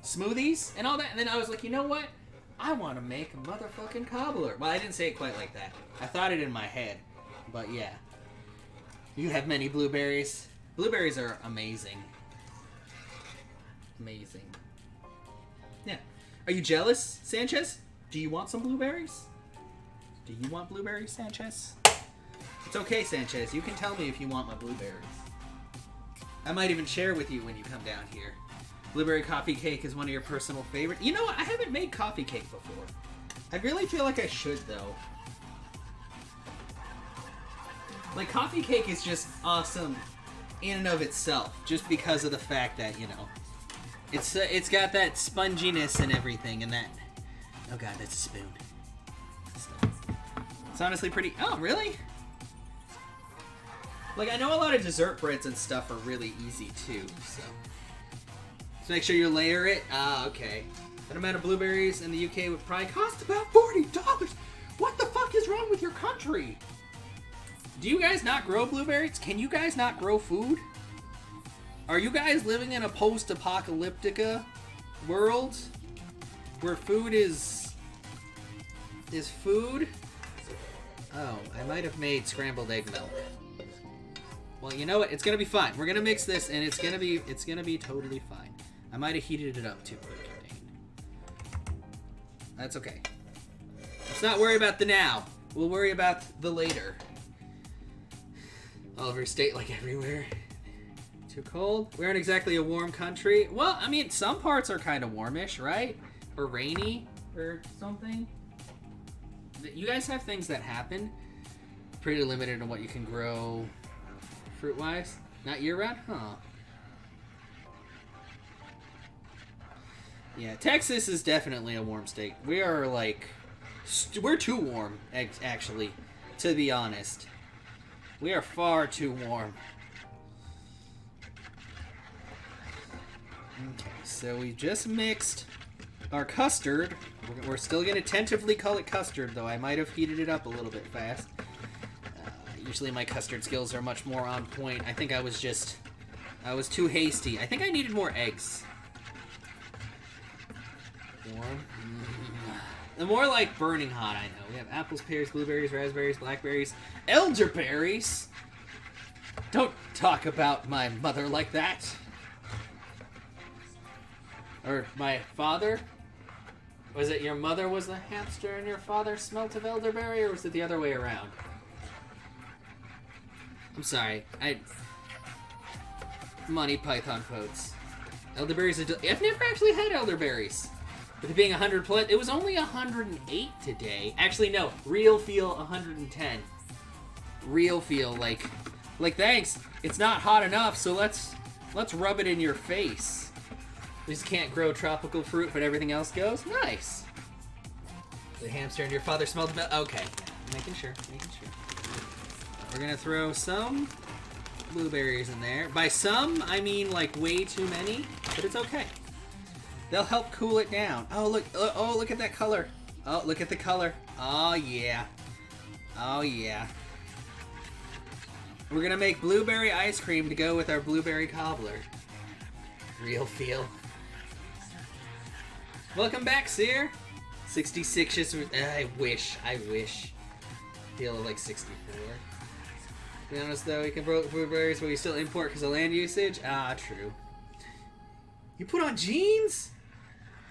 Speaker 1: smoothies and all that. And then I was like, you know what? I want to make a motherfucking cobbler. Well, I didn't say it quite like that. I thought it in my head. But yeah. You have many blueberries. Blueberries are amazing. Amazing. Yeah. Are you jealous, Sanchez? Do you want some blueberries? Do you want blueberries, Sanchez? It's okay, Sanchez. You can tell me if you want my blueberries. I might even share with you when you come down here. Blueberry coffee cake is one of your personal favorites. You know what? I haven't made coffee cake before. I really feel like I should, though. Like, coffee cake is just awesome in and of itself, just because of the fact that, you know, it's got that sponginess and everything, and that... Oh god, that's a spoon. It's honestly pretty... Oh, really? Like, I know a lot of dessert breads and stuff are really easy, too, so... So make sure you layer it. Ah, okay. That amount of blueberries in the UK would probably cost about $40. What the fuck is wrong with your country? Do you guys not grow blueberries? Can you guys not grow food? Are you guys living in a post-apocalyptica world where food is food? Oh, I might have made scrambled egg milk. Well, you know what? It's gonna be fine. We're gonna mix this, and it's gonna be totally fine. I might have heated it up too quick. That's okay. Let's not worry about the now. We'll worry about the later. All over state, like everywhere. Too cold? We aren't exactly a warm country. Well, I mean, some parts are kind of warmish, right? Or rainy, or something. You guys have things that happen. Pretty limited on what you can grow fruit-wise. Not year-round? Huh. Yeah, Texas is definitely a warm state. We are, like... we're too warm, actually, to be honest. We are far too warm. Okay, so we just mixed our custard. We're still going to tentatively call it custard, though. I might have heated it up a little bit fast. Usually my custard skills are much more on point. I think I was too hasty. I think I needed more eggs. Warm. The more like burning hot, I know. We have apples, pears, blueberries, raspberries, blackberries, elderberries. Don't talk about my mother like that. Or my father. Was it your mother was the hamster and your father smelt of elderberry, or was it the other way around? I'm sorry. Monty Python quotes. Elderberries are I've never actually had elderberries. With it being 100 plus, it was only 108 today. Actually, no. Real feel 110. Real feel like thanks. It's not hot enough, so let's rub it in your face. We just can't grow tropical fruit, but everything else goes. Nice. The hamster and your father smelled the milk. Okay, yeah, making sure. We're gonna throw some blueberries in there. By some, I mean like way too many, but it's okay. They'll help cool it down. Oh look at that color. Oh, look at the color. Oh yeah. Oh yeah. We're gonna make blueberry ice cream to go with our blueberry cobbler. Real feel. Welcome back, Seer. 66 is. I wish. Feel like 64. To be honest, though, we can grow blueberries, but we still import because of land usage. Ah, true. You put on jeans?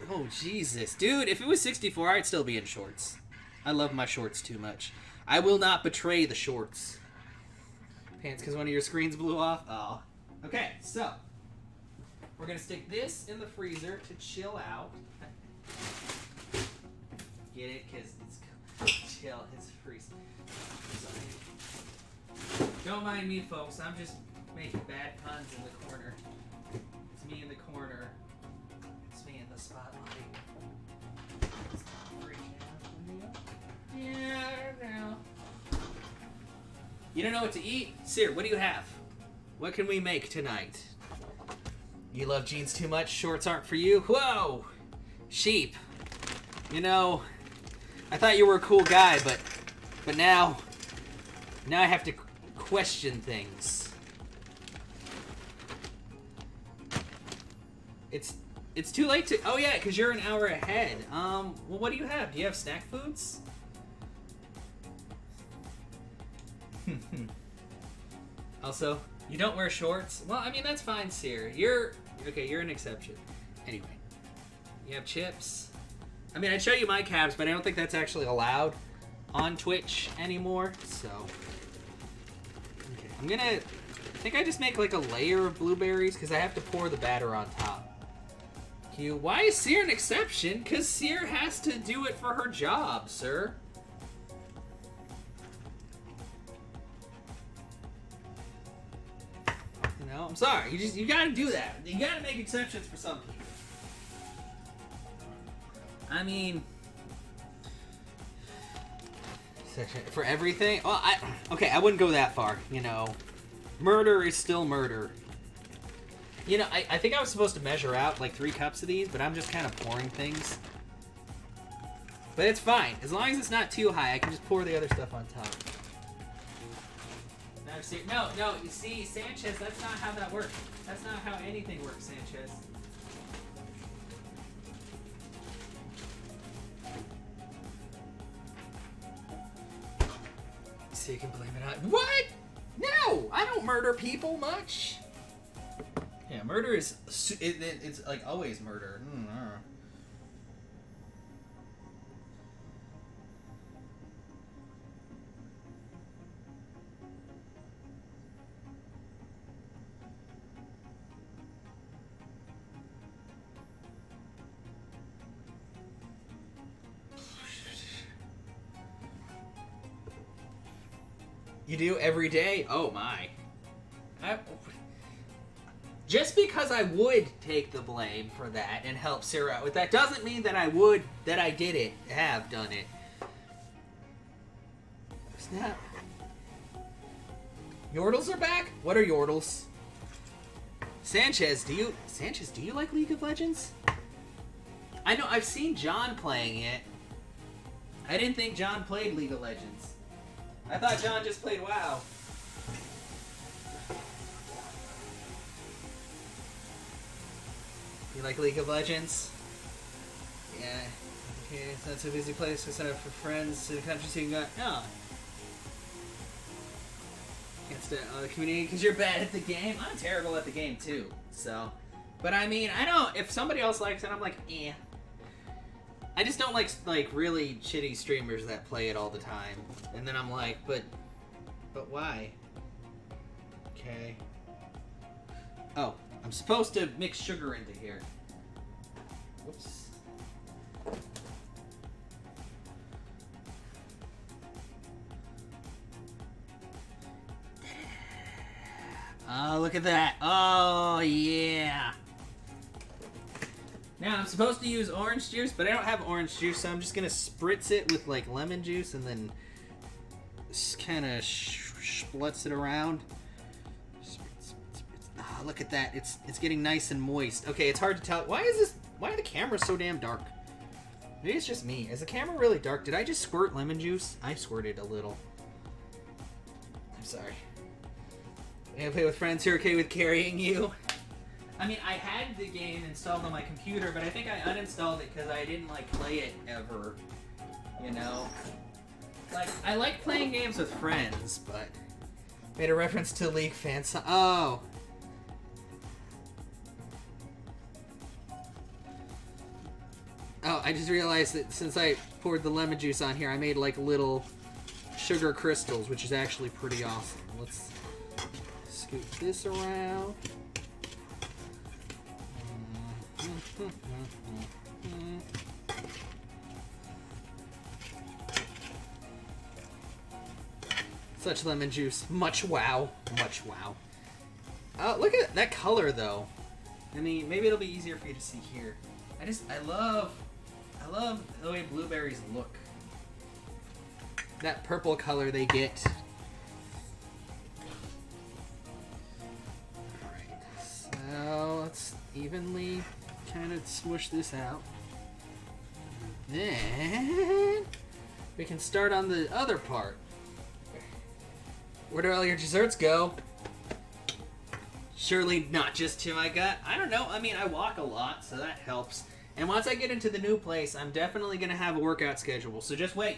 Speaker 1: Oh, Jesus. Dude, if it was 64, I'd still be in shorts. I love my shorts too much. I will not betray the shorts. Pants because one of your screens blew off? Oh. Okay, so. We're going to stick this in the freezer to chill out. Get it? Because it's chill. It's freezing. Sorry. Don't mind me, folks. I'm just making bad puns in the corner. It's me in the corner. It's me in the spotlight. Yeah, you don't know what to eat? Seer, what do you have? What can we make tonight? You love jeans too much? Shorts aren't for you? Whoa! Sheep. You know, I thought you were a cool guy, but now I have to question things. It's too late to. Oh yeah, because you're an hour ahead. Well, what do you have? Do you have snack foods? Also, you don't wear shorts? Well, I mean that's fine, Seer. You're an exception. Anyway, you have chips. I mean, I'd show you my cabs, but I don't think that's actually allowed on Twitch anymore. So, okay, I think I just make like a layer of blueberries because I have to pour the batter on top. Why is Seer an exception? Because Seer has to do it for her job, sir. You know, I'm sorry. You gotta do that. You gotta make exceptions for some people. I mean, for everything? Well, I wouldn't go that far, you know. Murder is still murder. You know, I think I was supposed to measure out like 3 cups of these, but I'm just kind of pouring things. But it's fine. As long as it's not too high, I can just pour the other stuff on top. No, you see, Sanchez, that's not how that works. That's not how anything works, Sanchez. So you can blame it on... What? No! I don't murder people much. Yeah, murder is... It's like always murder. You do every day? Oh my. Just because I would take the blame for that and help Sarah out with that doesn't mean that I have done it. Snap. Yordles are back? What are Yordles? Sanchez, do you like League of Legends? I know, I've seen John playing it. I didn't think John played League of Legends. I thought John just played WoW. You like League of Legends? Yeah. Okay, it's not so busy place to sign up for friends in the country so you can go. No. Can't stay on the community because you're bad at the game. I'm terrible at the game too. So, but I mean, I don't. If somebody else likes it, I'm like, eh. I just don't like really shitty streamers that play it all the time. And then I'm like, but why? Okay. Oh, I'm supposed to mix sugar into here. Whoops. Oh, look at that. Oh, yeah. Now, I'm supposed to use orange juice, but I don't have orange juice, so I'm just going to spritz it with, like, lemon juice and then kind of splutz it around. Oh, look at that. It's getting nice and moist. Okay, it's hard to tell. Why are the cameras so damn dark? Maybe it's just me. Is the camera really dark? Did I just squirt lemon juice? I squirted a little. I'm sorry. I play with friends who are okay with carrying you. I mean, I had the game installed on my computer, but I think I uninstalled it because I didn't, like, play it ever. You know? Like, I like playing games with friends, but... Made a reference to League fans. Oh! Oh, I just realized that since I poured the lemon juice on here, I made, like, little sugar crystals, which is actually pretty awesome. Let's scoot this around. Such lemon juice. Much wow. Much wow. Oh, look at that color, though. I mean, maybe it'll be easier for you to see here. I love the way blueberries look. That purple color they get. Alright, so let's evenly kind of smush this out. Then we can start on the other part. Where do all your desserts go? Surely not just to my gut. I don't know. I mean, I walk a lot, so that helps. And once I get into the new place, I'm definitely going to have a workout schedule. So just wait,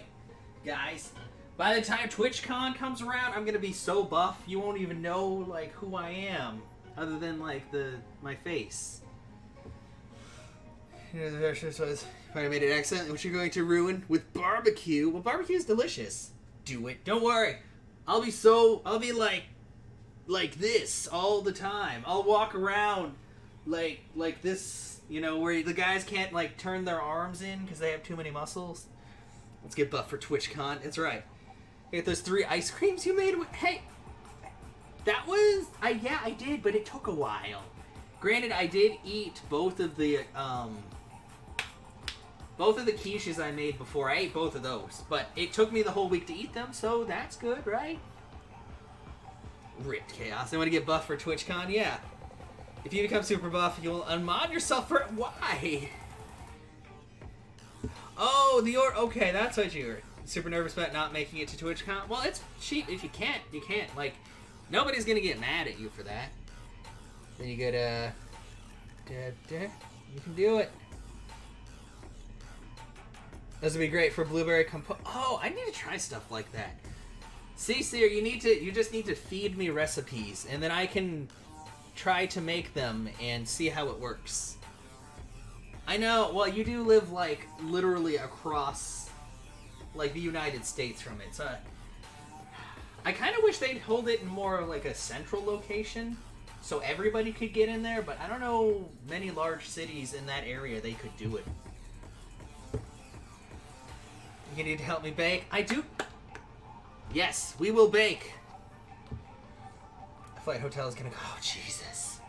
Speaker 1: guys. By the time TwitchCon comes around, I'm going to be so buff, you won't even know, like, who I am. Other than, like, my face. If I made it excellent, which you're going to ruin with barbecue. Well, barbecue is delicious. Do it. Don't worry. I'll be like this all the time. I'll walk around like this, you know, where the guys can't, like, turn their arms in because they have too many muscles. Let's get buff for TwitchCon. It's right. Get those 3 ice creams you made. Hey, that was... yeah, I did, but it took a while. Granted, I did eat both of the quiches I made before. I ate both of those, but it took me the whole week to eat them, so that's good, right? Ripped Chaos. I want to get buff for TwitchCon? Yeah. If you become super buff, you'll unmod yourself for... Why? Oh, okay, that's what you were super nervous about not making it to TwitchCon. Well, it's cheap. If you can't, you can't. Like, nobody's gonna get mad at you for that. Then you go to... You can do it. This would be great for blueberry compote. Oh, I need to try stuff like that. See, Seer, you just need to feed me recipes, and then I can try to make them and see how it works. I know, well, you do live, like, literally across, like, the United States from it, so I kind of wish they'd hold it in more like a central location so everybody could get in there, but I don't know many large cities in that area they could do it. You need to help me bake? I do. Yes, we will bake. The flight hotel is gonna go. Oh, Jesus.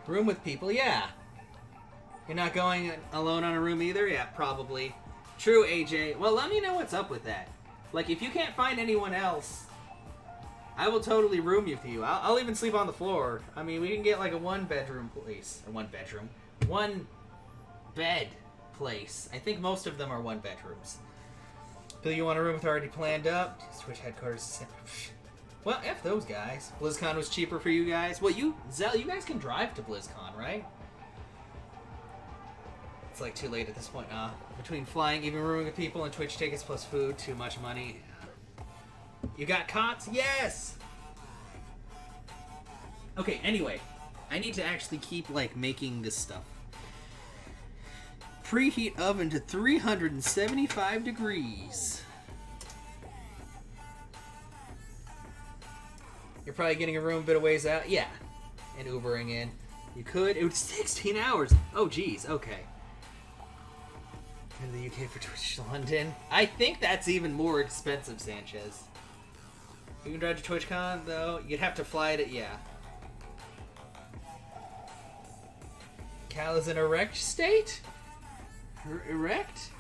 Speaker 1: Room with people, yeah. You're not going alone on a room either? Yeah, probably. True, AJ. Well, let me know what's up with that. Like, if you can't find anyone else, I will totally room you with you. I'll even sleep on the floor. I mean, we can get like a one-bedroom place. Or one bed place. I think most of them are one bedrooms. But you want a room with already planned up? Switch headquarters. Well, F those guys. BlizzCon was cheaper for you guys. Well, Zelda, you guys can drive to BlizzCon, right? It's like too late at this point. Between flying, even rooming with people, and Twitch tickets plus food, too much money. You got cots? Yes! Okay, anyway. I need to actually keep, like, making this stuff. Preheat oven to 375 degrees. You're probably getting a room a bit of ways out. Yeah. And Ubering in. You could. It was 16 hours. Oh, geez. Okay. Go to the UK for Twitch London. I think that's even more expensive, Sanchez. You can drive to TwitchCon, though. You'd have to fly to... Yeah. Cal is in erect state? Erect?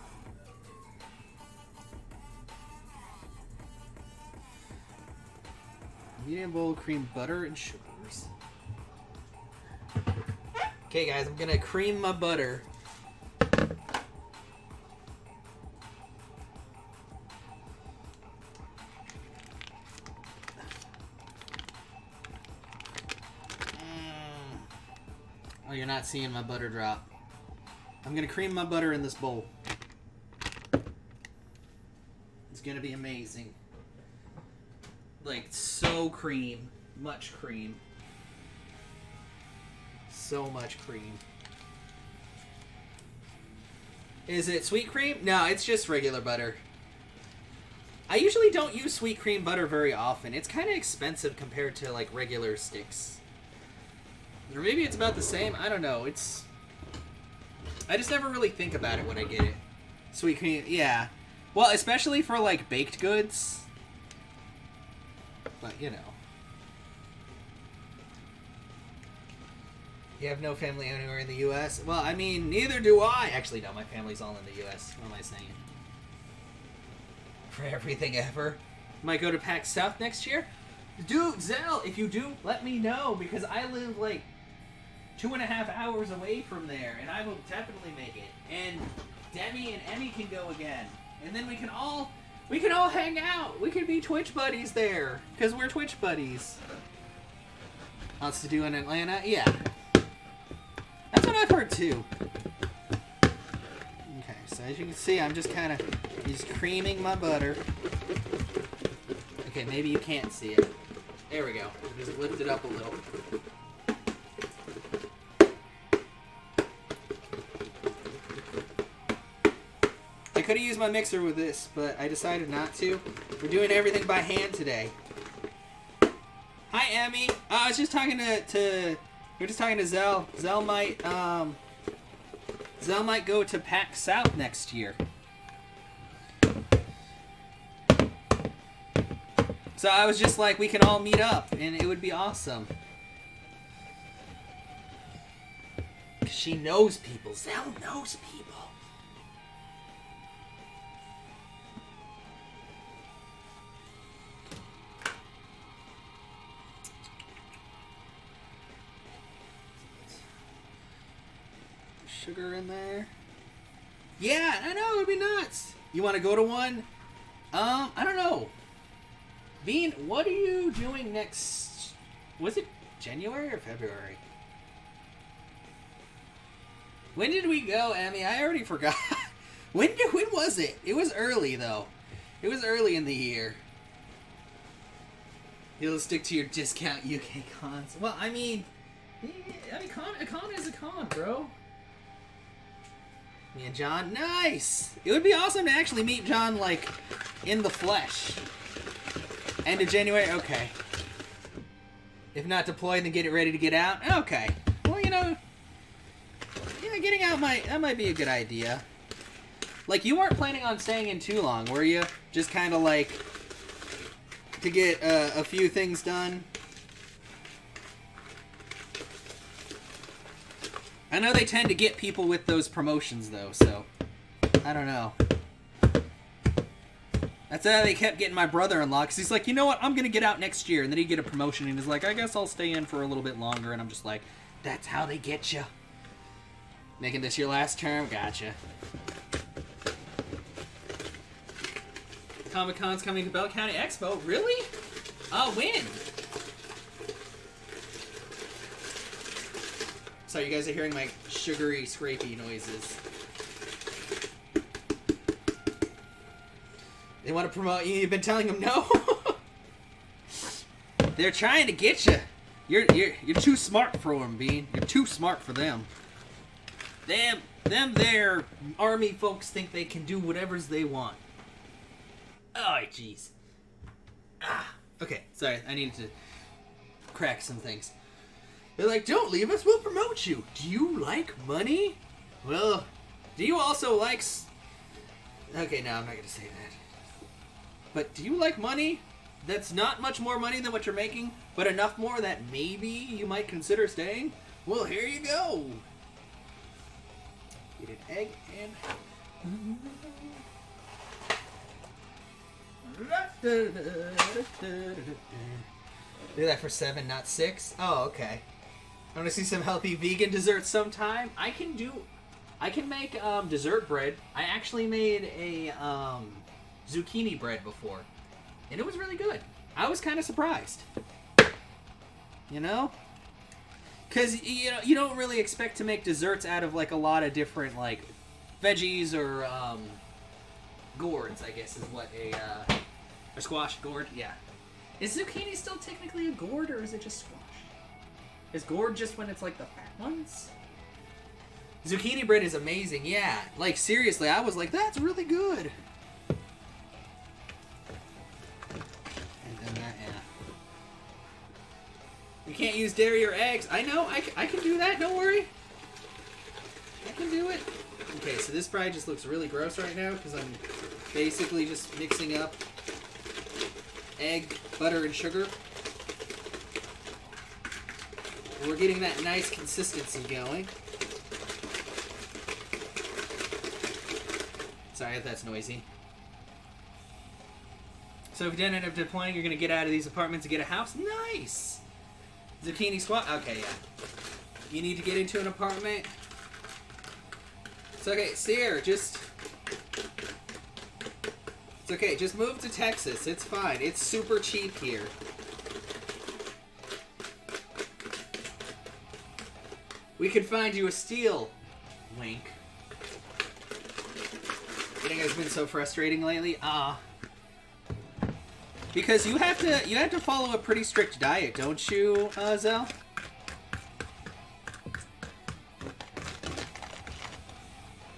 Speaker 1: Medium bowl, cream butter, and sugars. Okay, guys, I'm gonna cream my butter. Oh, you're not seeing my butter drop. I'm gonna cream my butter in this bowl. It's gonna be amazing. Like, so cream. Much cream. So much cream. Is it sweet cream? No, it's just regular butter. I usually don't use sweet cream butter very often. It's kind of expensive compared to, like, regular sticks. Or maybe it's about the same. I don't know. It's... I just never really think about it when I get it. Sweet cream, yeah. Well, especially for, like, baked goods. But, you know. You have no family anywhere in the U.S.? Well, I mean, neither do I. Actually, no, my family's all in the U.S. What am I saying? For everything ever. Might go to PAX South next year? Dude, Zell, if you do, let me know. Because I live, like, 2.5 hours away from there. And I will definitely make it. And Demi and Emmy can go again. And then we can all hang out. We can be Twitch buddies there. Because we're Twitch buddies. Lots to do in Atlanta? Yeah. That's what I've heard too. Okay, so as you can see, I'm just kind of creaming my butter. Okay, maybe you can't see it. There we go. Just lift it up a little. I could have used my mixer with this, but I decided not to. We're doing everything by hand today. Hi, Emmy. I was just talking to we're just talking to Zell. Zell might go to PAX South next year. So I was just like, we can all meet up, and it would be awesome. 'Cause she knows people. Zell knows people. Sugar in there. Yeah, I know, it'd be nuts. You want to go to one? I don't know. Bean, what are you doing next? Was it January or February? When did we go, Emmy? I already forgot. When was it? It was early, though. It was early in the year. You'll stick to your discount UK cons. Well, I mean, a con is a con, bro. Me and John, nice! It would be awesome to actually meet John, like, in the flesh. End of January, okay. If not deployed, then get it ready to get out? Okay. Well, you know, yeah, getting out that might be a good idea. Like, you weren't planning on staying in too long, were you? Just kind of, like, to get a few things done? I know they tend to get people with those promotions, though, so I don't know. That's how they kept getting my brother-in-law, because he's like, you know what, I'm going to get out next year. And then he'd get a promotion, and he's like, I guess I'll stay in for a little bit longer. And I'm just like, that's how they get you. Making this your last term? Gotcha. Comic-Con's coming to Bell County Expo? Really? When? So you guys are hearing my sugary, scrapey noises. They want to promote you. You've been telling them no. They're trying to get you. You're too smart for them, Bean. You're too smart for them. Them there army folks think they can do whatever's they want. Oh, jeez. Okay, sorry. I needed to crack some things. They're like, don't leave us. We'll promote you. Do you like money? Well, do you also like... Okay, no, I'm not going to say that. But do you like money? That's not much more money than what you're making, but enough more that maybe you might consider staying? Well, here you go. Eat an egg and... Do that for 7, not 6? Oh, okay. I want to see some healthy vegan desserts sometime. I can make dessert bread. I actually made a zucchini bread before, and it was really good. I was kind of surprised. You know? Because, you don't really expect to make desserts out of, like, a lot of different, like, veggies or, gourds, I guess is what a squash gourd, yeah. Is zucchini still technically a gourd, or is it just squash? Is gourd just when it's, like, the fat ones? Zucchini bread is amazing, yeah. Like, seriously, I was like, that's really good. And then that, yeah. You can't use dairy or eggs. I know, I can do that, don't worry. I can do it. Okay, so this probably just looks really gross right now because I'm basically just mixing up egg, butter, and sugar. We're getting that nice consistency going. Sorry if that's noisy. So if you didn't end up deploying, you're going to get out of these apartments and get a house? Nice! Zucchini squat? Okay, yeah. You need to get into an apartment. It's okay, Sear, just... It's okay, just move to Texas. It's fine. It's super cheap here. We could find you a steal. Wink. You think it's been so frustrating lately? Because you have to follow a pretty strict diet, don't you, Zell?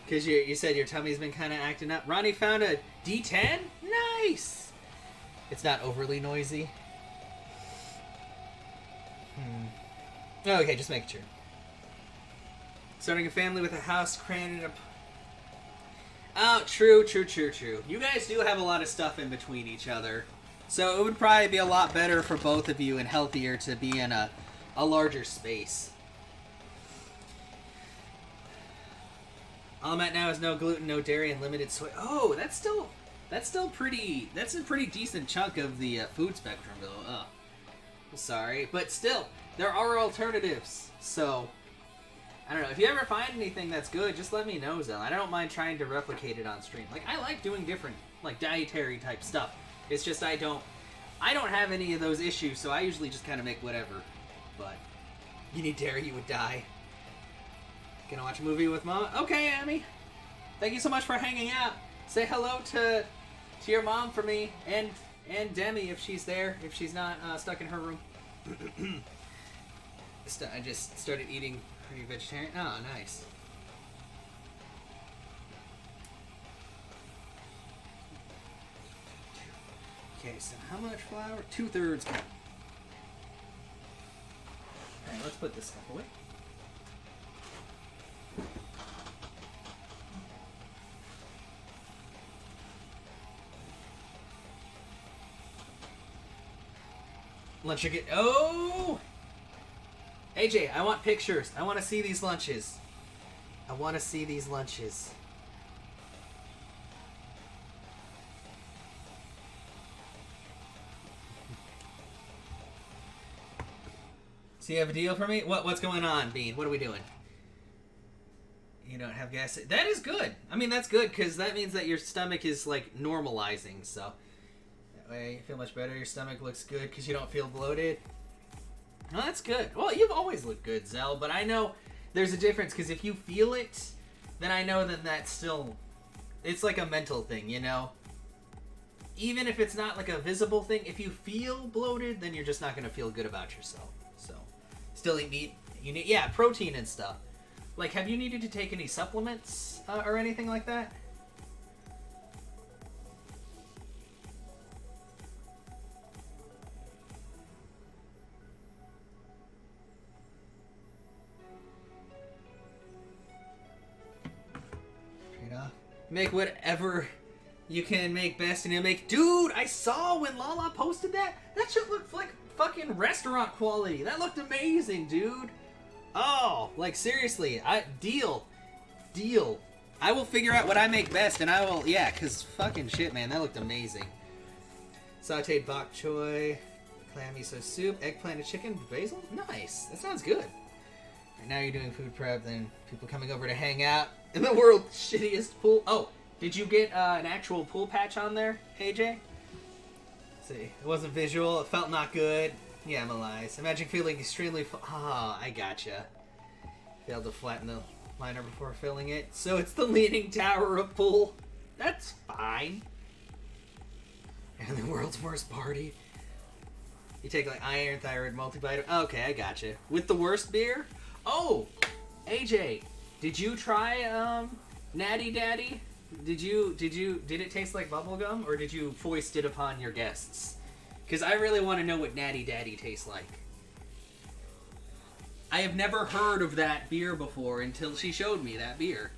Speaker 1: Because you said your tummy's been kind of acting up. Ronnie found a D10? Nice! It's not overly noisy. Okay, just making sure. Starting a family with a house, craning up... Oh, true. You guys do have a lot of stuff in between each other. So it would probably be a lot better for both of you and healthier to be in a larger space. All I'm at now is no gluten, no dairy, and limited soy. Oh, that's a pretty decent chunk of the food spectrum, though. Oh, sorry, but still, there are alternatives. So, I don't know. If you ever find anything that's good, just let me know, Zell. I don't mind trying to replicate it on stream. Like, I like doing different, like, dietary type stuff. It's just I don't have any of those issues, so I usually just kind of make whatever. But you need dairy, you would die. Gonna watch a movie with Mom? Okay, Amy. Thank you so much for hanging out. Say hello to your mom for me, and Demi if she's there, if she's not stuck in her room. I just started eating pretty vegetarian. Oh, nice. Okay, so how much flour? 2/3 cup. Alright, let's put this stuff away. Lunch again. Oh! AJ, I want pictures. I want to see these lunches. I want to see these lunches. So you have a deal for me? What's going on, Bean? What are we doing? You don't have gas. That is good. I mean, that's good because that means that your stomach is like normalizing. So that way you feel much better. Your stomach looks good because you don't feel bloated. No, that's good. Well, you've always looked good, Zell, but I know there's a difference because if you feel it, then I know that that's still... It's like a mental thing, you know? even if it's not like a visible thing, if you feel bloated, then you're just not going to feel good about yourself. So, still eat meat. You need, yeah, protein and stuff. Like, have you needed to take any supplements or anything like that? Make whatever you can make best, and you make. Dude, I saw when Lala posted that. That shit looked like fucking restaurant quality. That looked amazing, dude. Oh, like seriously, deal. I will figure out what I make best, and I will. Yeah, cause fucking shit, man, that looked amazing. Sautéed bok choy, clam miso soup, eggplant and chicken, basil. Nice. That sounds good. Right now you're doing food prep, then people coming over to hang out. In the world's shittiest pool. Oh, did you get an actual pool patch on there, AJ? Let's see, it wasn't visual. It felt not good. Yeah, Malice. Imagine feeling extremely. I gotcha. Failed to flatten the liner before filling it. So it's the leaning tower of pool. That's fine. And the world's worst party. You take like iron, thyroid, multivitamin. Okay, I gotcha. With the worst beer. Oh, AJ. Did you try Natty Daddy? Did it taste like bubblegum, or did you foist it upon your guests? Because I really want to know what Natty Daddy tastes like. I have never heard of that beer before until she showed me that beer.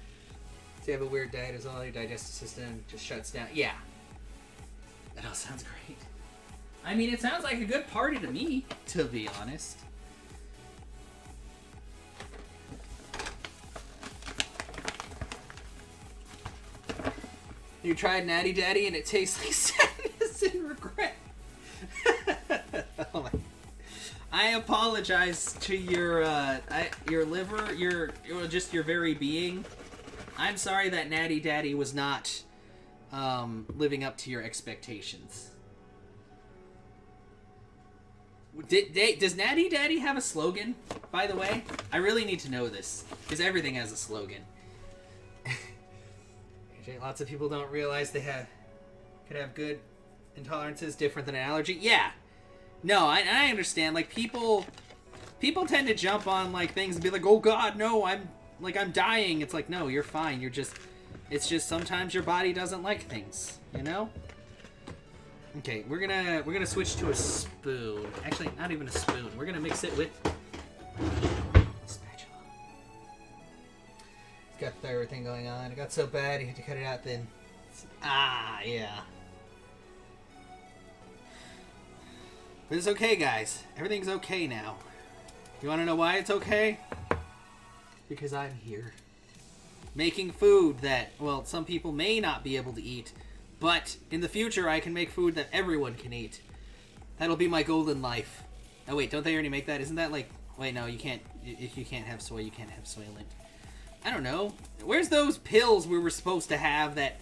Speaker 1: So you have a weird diet as well, your digestive system just shuts down. Yeah. That all sounds great. I mean, it sounds like a good party to me, to be honest. You tried Natty Daddy and it tastes like sadness and regret. Oh my. I apologize to your liver, your very being. I'm sorry that Natty Daddy was not living up to your expectations. Does Natty Daddy have a slogan, by the way? I really need to know this, because everything has a slogan. Lots of people don't realize they could have good intolerances different than an allergy. Yeah. No, I understand. Like, people tend to jump on, like, things and be like, oh god, no, I'm dying. It's like, no, you're fine. It's just sometimes your body doesn't like things, you know? Okay, we're gonna switch to a spoon. Actually, not even a spoon. We're gonna mix it with spatula. It's got the thyroid thing going on. It got so bad you had to cut it out then. Yeah. But it's okay, guys. Everything's okay now. You want to know why it's okay? Because I'm here. Making food that, well, some people may not be able to eat, but in the future I can make food that everyone can eat. That'll be my golden life. Oh wait, don't they already make that? Isn't that like... Wait, no, you can't... If you can't have soy, you can't have Soylent. I don't know. Where's those pills we were supposed to have that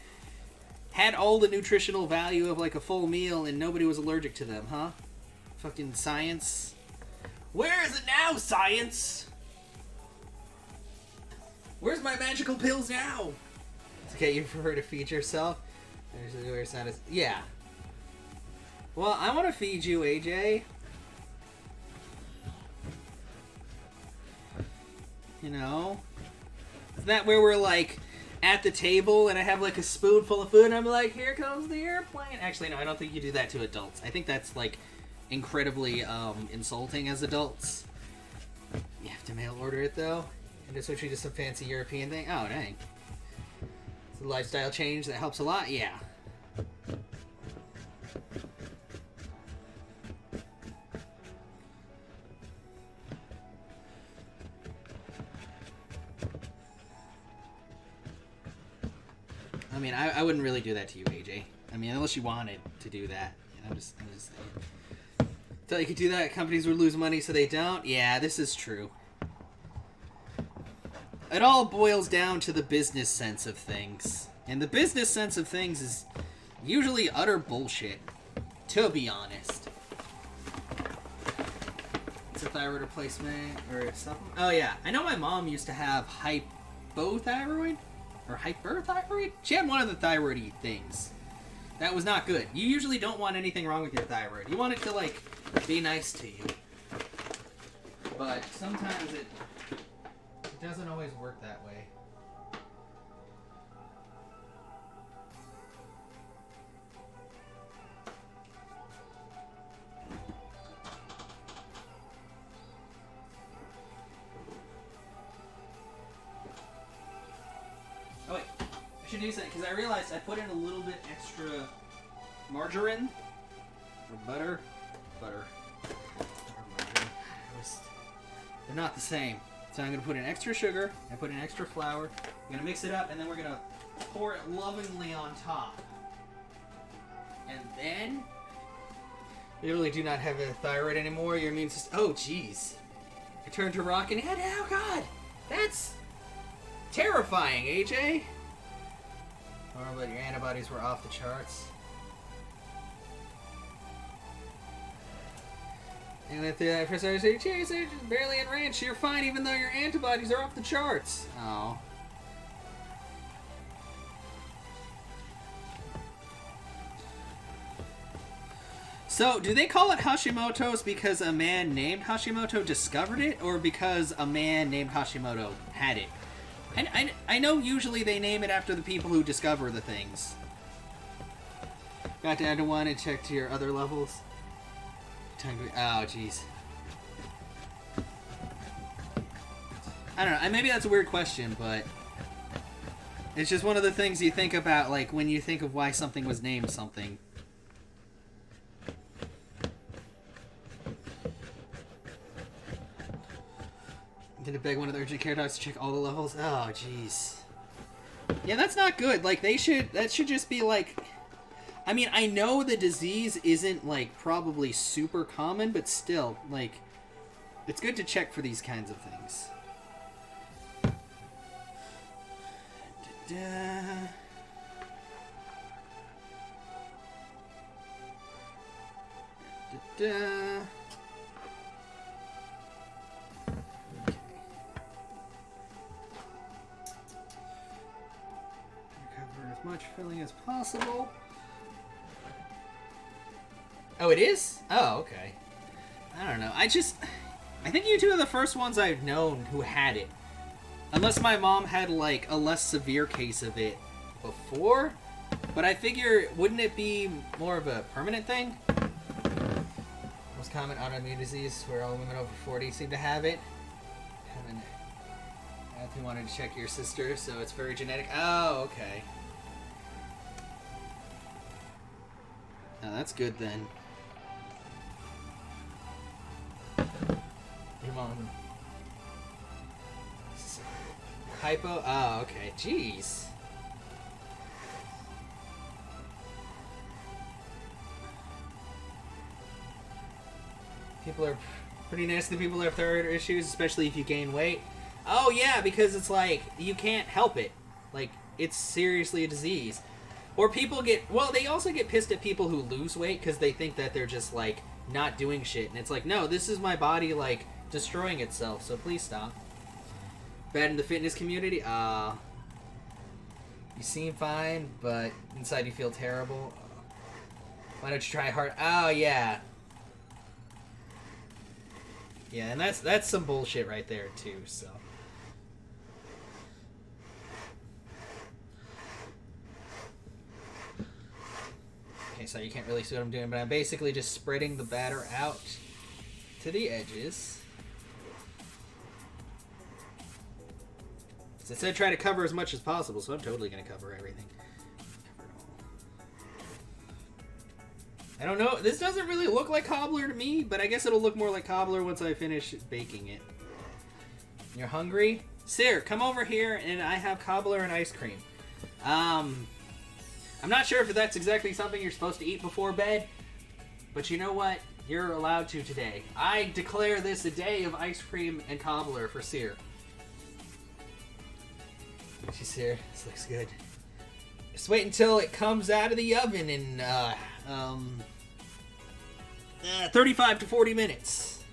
Speaker 1: had all the nutritional value of like a full meal and nobody was allergic to them, huh? Fucking science. Where is it now, science? Where's my magical pills now? It's okay, you prefer to feed yourself? There's where it's not as... Yeah. Well, I want to feed you, AJ. You know? Is that where we're like at the table and I have like a spoonful of food and I'm like, here comes the airplane? Actually, no, I don't think you do that to adults. I think that's like incredibly insulting as adults. You have to mail order it though, and just switch you to some fancy European thing. Oh dang, it's a lifestyle change that helps a lot. Yeah. I mean, I wouldn't really do that to you, AJ. I mean, unless you wanted to do that. I'm just saying. Thought you could do that. Companies would lose money, so they don't. Yeah, this is true. It all boils down to the business sense of things. And the business sense of things is usually utter bullshit, to be honest. It's a thyroid replacement or a supplement. Oh, yeah. I know my mom used to have hypothyroid. Or hyperthyroid? She had one of the thyroid-y things. That was not good. You usually don't want anything wrong with your thyroid. You want it to, like, be nice to you. But sometimes it doesn't always work that way. Oh wait, I should do something because I realized I put in a little bit extra margarine or butter. Margarine. They're not the same. So I'm going to put in extra sugar, I put in extra flour, I'm going to mix it up, and then we're going to pour it lovingly on top. And then, you really do not have a thyroid anymore, your immune system, oh jeez. I turned to rock and head, oh god, that's terrifying, AJ. Oh, but your antibodies were off the charts. And at the first I say, geez, they're just barely in range. You're fine even though your antibodies are off the charts. Oh. So, do they call it Hashimoto's because a man named Hashimoto discovered it, or because a man named Hashimoto had it? I know usually they name it after the people who discover the things. Got to add to one and check to your other levels. Oh, jeez. I don't know. Maybe that's a weird question, but it's just one of the things you think about, like, when you think of why something was named something. Did it beg one of the urgent care docs to check all the levels? Oh, jeez. Yeah, that's not good. Like, that should just be, like... I mean, I know the disease isn't, like, probably super common, but still, like, it's good to check for these kinds of things. Da-da. Da-da. Okay. Recover as much filling as possible. Oh, it is? Oh, okay. I don't know. I think you two are the first ones I've known who had it. Unless my mom had, like, a less severe case of it before. But I figure, wouldn't it be more of a permanent thing? Most common autoimmune disease where all women over 40 seem to have it. Anthony wanted to check your sister, so it's very genetic. Oh, okay. Oh, that's good then. Your mom. Hypo? Oh, okay. Jeez. People are pretty nasty. People that have thyroid issues, especially if you gain weight. Oh, yeah, because it's like, you can't help it. Like, it's seriously a disease. Or people get... Well, they also get pissed at people who lose weight because they think that they're just, like, not doing shit. And it's like, no, this is my body, like, destroying itself, so please stop. Bad in the fitness community? You seem fine, but inside you feel terrible. Why don't you try hard? Oh, yeah. Yeah, and that's some bullshit right there, too, so... Okay, so you can't really see what I'm doing, but I'm basically just spreading the batter out to the edges. So it said try to cover as much as possible, so I'm totally going to cover everything. I don't know. This doesn't really look like Cobbler to me, but I guess it'll look more like Cobbler once I finish baking it. You're hungry? Sir, come over here and I have Cobbler and ice cream. I'm not sure if that's exactly something you're supposed to eat before bed, but you know what? You're allowed to today. I declare this a day of ice cream and Cobbler for Seer. She's here. This looks good. Just wait until it comes out of the oven in 35 to 40 minutes.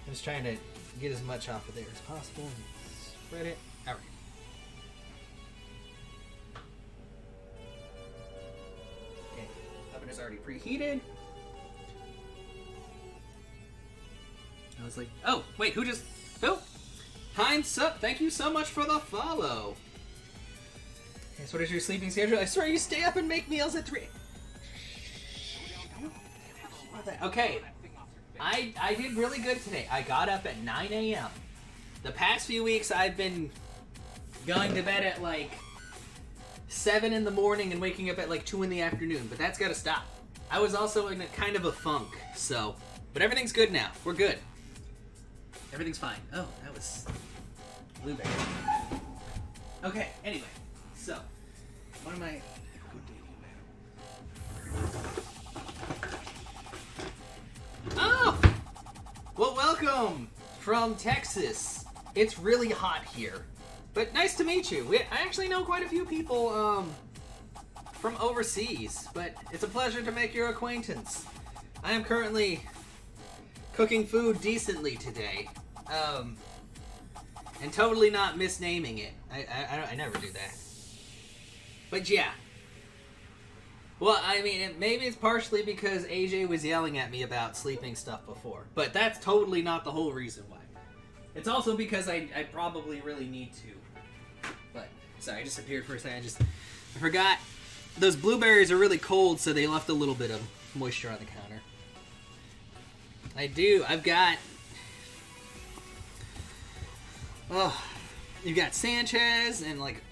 Speaker 1: I'm just trying to get as much off of there as possible. Spread it. All right. already preheated. I was like, oh, wait, who? Heinz Sup, thank you so much for the follow. Yes, what is your sleeping schedule? I swear you stay up and make meals at 3. Okay, I did really good today. I got up at 9 a.m. The past few weeks I've been going to bed at like 7 in the morning and waking up at like 2 in the afternoon, but that's gotta stop. I was also in a kind of a funk, so, but everything's good now. We're good. Everything's fine. Oh, that was blueberry. Okay, anyway, so, what am I... Oh! Well, welcome from Texas. It's really hot here, but nice to meet you. I actually know quite a few people from overseas, but it's a pleasure to make your acquaintance. I am currently cooking food decently today, and totally not misnaming it. I never do that. But yeah. Well, I mean, maybe it's partially because AJ was yelling at me about sleeping stuff before, but that's totally not the whole reason why. It's also because I probably really need to. But, sorry, I disappeared for a second. I forgot. Those blueberries are really cold, so they left a little bit of moisture on the counter. I do. I've got... Oh, you've got Sanchez and, like...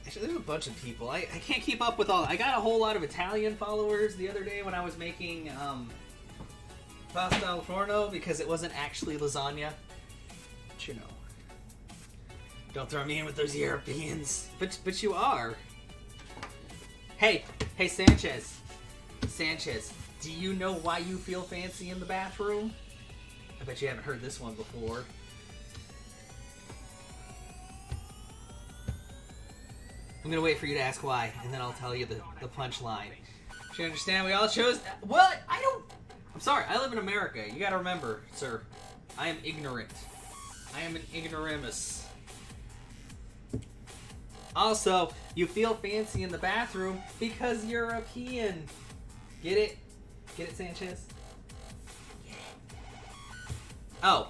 Speaker 1: Actually, there's a bunch of people. I can't keep up with all... I got a whole lot of Italian followers the other day when I was making pasta al forno because it wasn't actually lasagna. But, you know. Don't throw me in with those Europeans. But you are. Hey, Sanchez. Sanchez, do you know why you feel fancy in the bathroom? I bet you haven't heard this one before. I'm gonna wait for you to ask why, and then I'll tell you the punchline. You understand? We all chose... What? I'm sorry, I live in America. You gotta remember, sir. I am ignorant. I am an ignoramus. Also, you feel fancy in the bathroom because you're European. Get it? Get it, Sanchez? Oh.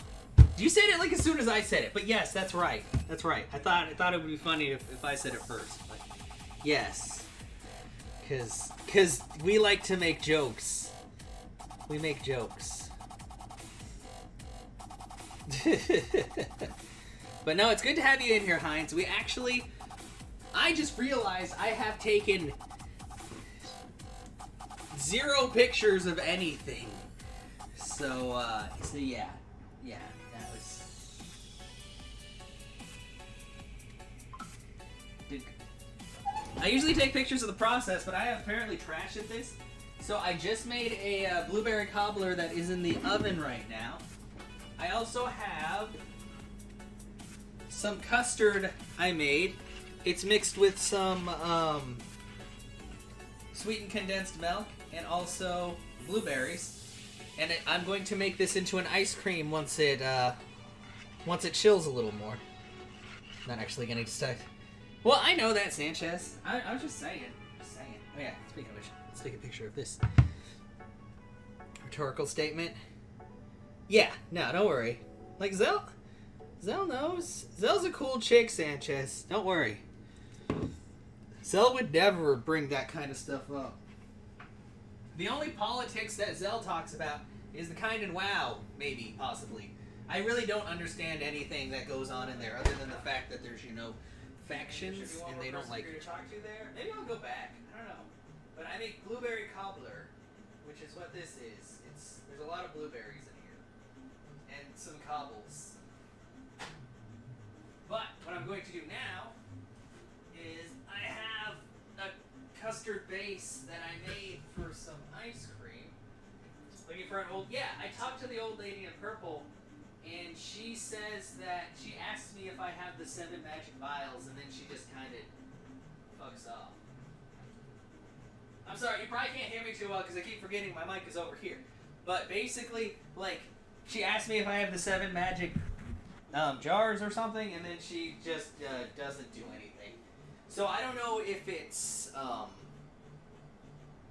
Speaker 1: You said it like as soon as I said it, but yes, that's right. That's right. I thought it would be funny if I said it first. But yes. Cause we like to make jokes. We make jokes. But no, it's good to have you in here, Heinz. I just realized I have taken 0 pictures of anything. So yeah. Yeah, that was... I usually take pictures of the process, but I have apparently trashed at this. So I just made a blueberry cobbler that is in the oven right now. I also have some custard I made. It's mixed with some sweetened condensed milk and also blueberries. And I'm going to make this into an ice cream once it chills a little more. Not actually going to decide. Well, I know that, Sanchez. I was just saying. Oh yeah, speaking of which, let's take a picture of this. Rhetorical statement. Yeah, no, don't worry. Like, Zell knows. Zell's a cool chick, Sanchez. Don't worry. Zell would never bring that kind of stuff up. The only politics that Zell talks about is the kind in WoW, maybe, possibly. I really don't understand anything that goes on in there, other than the fact that there's, factions, and they don't like... To talk to there. Maybe I'll go back. I don't know. But I make blueberry cobbler, which is what this is. There's a lot of blueberries in here. And some cobbles. But what I'm going to do now is I have a custard base that I made for some ice cream. Looking for an old... Yeah, I talked to the old lady in purple, and she says that... She asks me if I have the 7 magic vials, and then she just kind of fucks off. I'm sorry, you probably can't hear me too well because I keep forgetting my mic is over here. But basically, she asked me if I have the 7 magic jars or something, and then she just doesn't do anything. So I don't know if it's,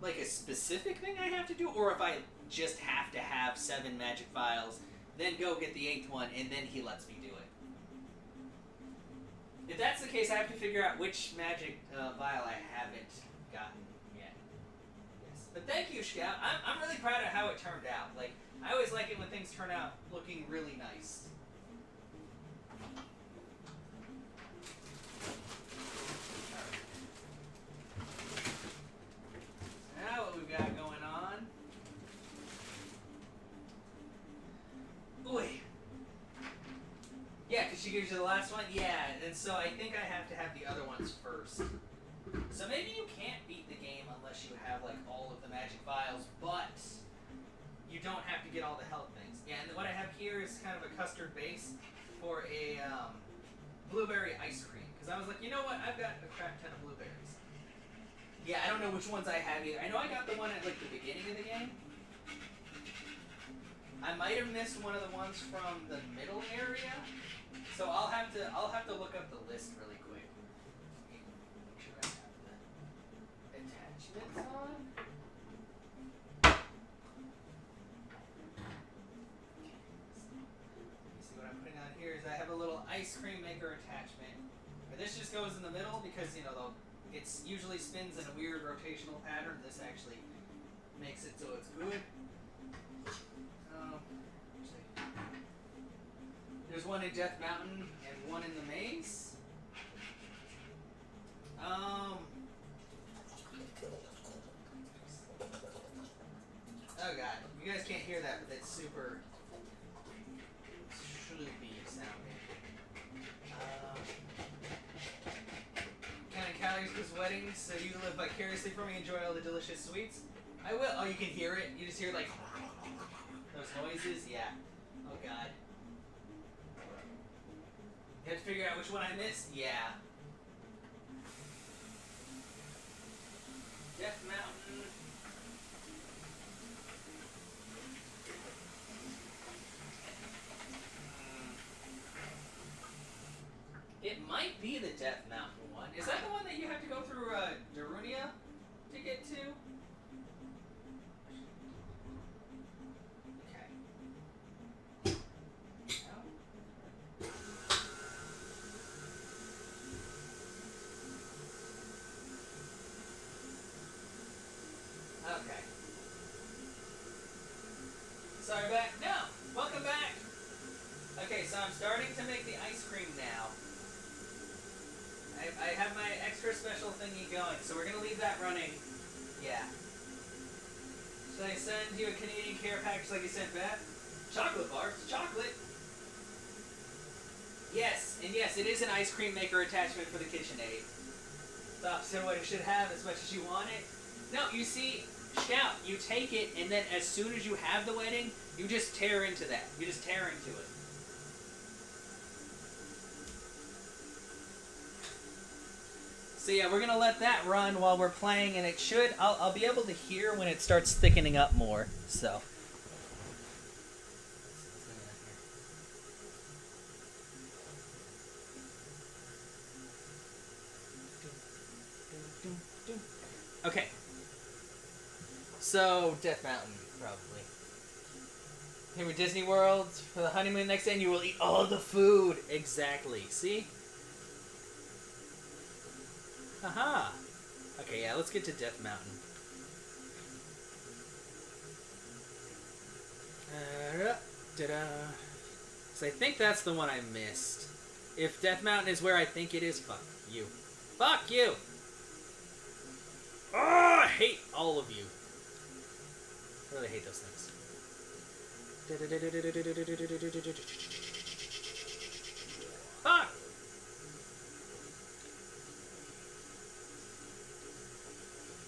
Speaker 1: like a specific thing I have to do, or if I just have to have 7 magic vials, then go get the 8th one, and then he lets me do it. If that's the case, I have to figure out which magic vial I haven't gotten yet. Yes. But thank you, Scout. I'm really proud of how it turned out. Like, I always like it when things turn out looking really nice. Now what we've got going on. Ooh. Yeah, because she gives you the last one? Yeah, and so I think I have to have the other ones first. So maybe you can't beat the game unless you have, like, all of the magic vials, but you don't have to get all the health things. Yeah, and what I have here is kind of a custard base for a blueberry ice cream. Because I was like, you know what? I've got a crap ton of blueberries. Yeah, I don't know which ones I have either. I know I got the one at, like, the beginning of the game. I might have missed one of the ones from the middle area. So I'll have to look up the list really quick. Make sure I have the attachments on. Okay. Let me see what I'm putting on here is I have a little ice cream maker attachment. But this just goes in the middle because, you know, it usually spins in a weird rotational pattern. This actually makes it so it's good. There's one in Death Mountain and one in the maze. Oh god, you guys can't hear that, but that's super sloopy sounding. Counting calories because weddings, so you live vicariously for me, enjoy all the delicious sweets. I will. Oh, you can hear it? You just hear like those noises? Yeah. Oh god. You have to figure out which one I missed? Yeah. Death Mountain. It might be the Death Mountain one. Is that the one that you have to go through Darunia to get to? Okay. Sorry, back. No! Welcome back! Okay, so I'm starting to make the ice cream now. I have my extra special thingy going, so we're going to leave that running. Yeah. Should I send you a Canadian care package like you sent Beth? Chocolate bars? Chocolate? Yes, and yes, it is an ice cream maker attachment for the KitchenAid. It's opposite of what it should have as much as you want it. No, you see, Scout, you take it, and then as soon as you have the wedding, you just tear into that. You just tear into it. So yeah, we're gonna let that run while we're playing, and it should. I'll be able to hear when it starts thickening up more. So. Okay. So Death Mountain, probably. Here with Disney World for the honeymoon next day, and you will eat all the food. Exactly. See. Haha. Okay, yeah, let's get to Death Mountain. So I think that's the one I missed. If Death Mountain is where I think it is, fuck you. Fuck you! Oh, I hate all of you. I really hate those things. Fuck!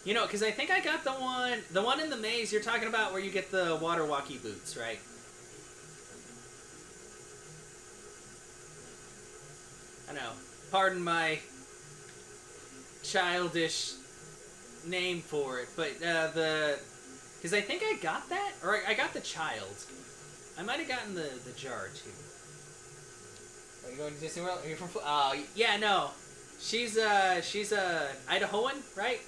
Speaker 1: You know, because I think I got the one in the maze you're talking about where you get the water walkie boots, right? I know. Pardon my childish name for it, but because I think I got that, or I got the child. I might have gotten the jar too. Are you going to Disney World? Are you from? Oh, yeah, no. She's Idahoan, right?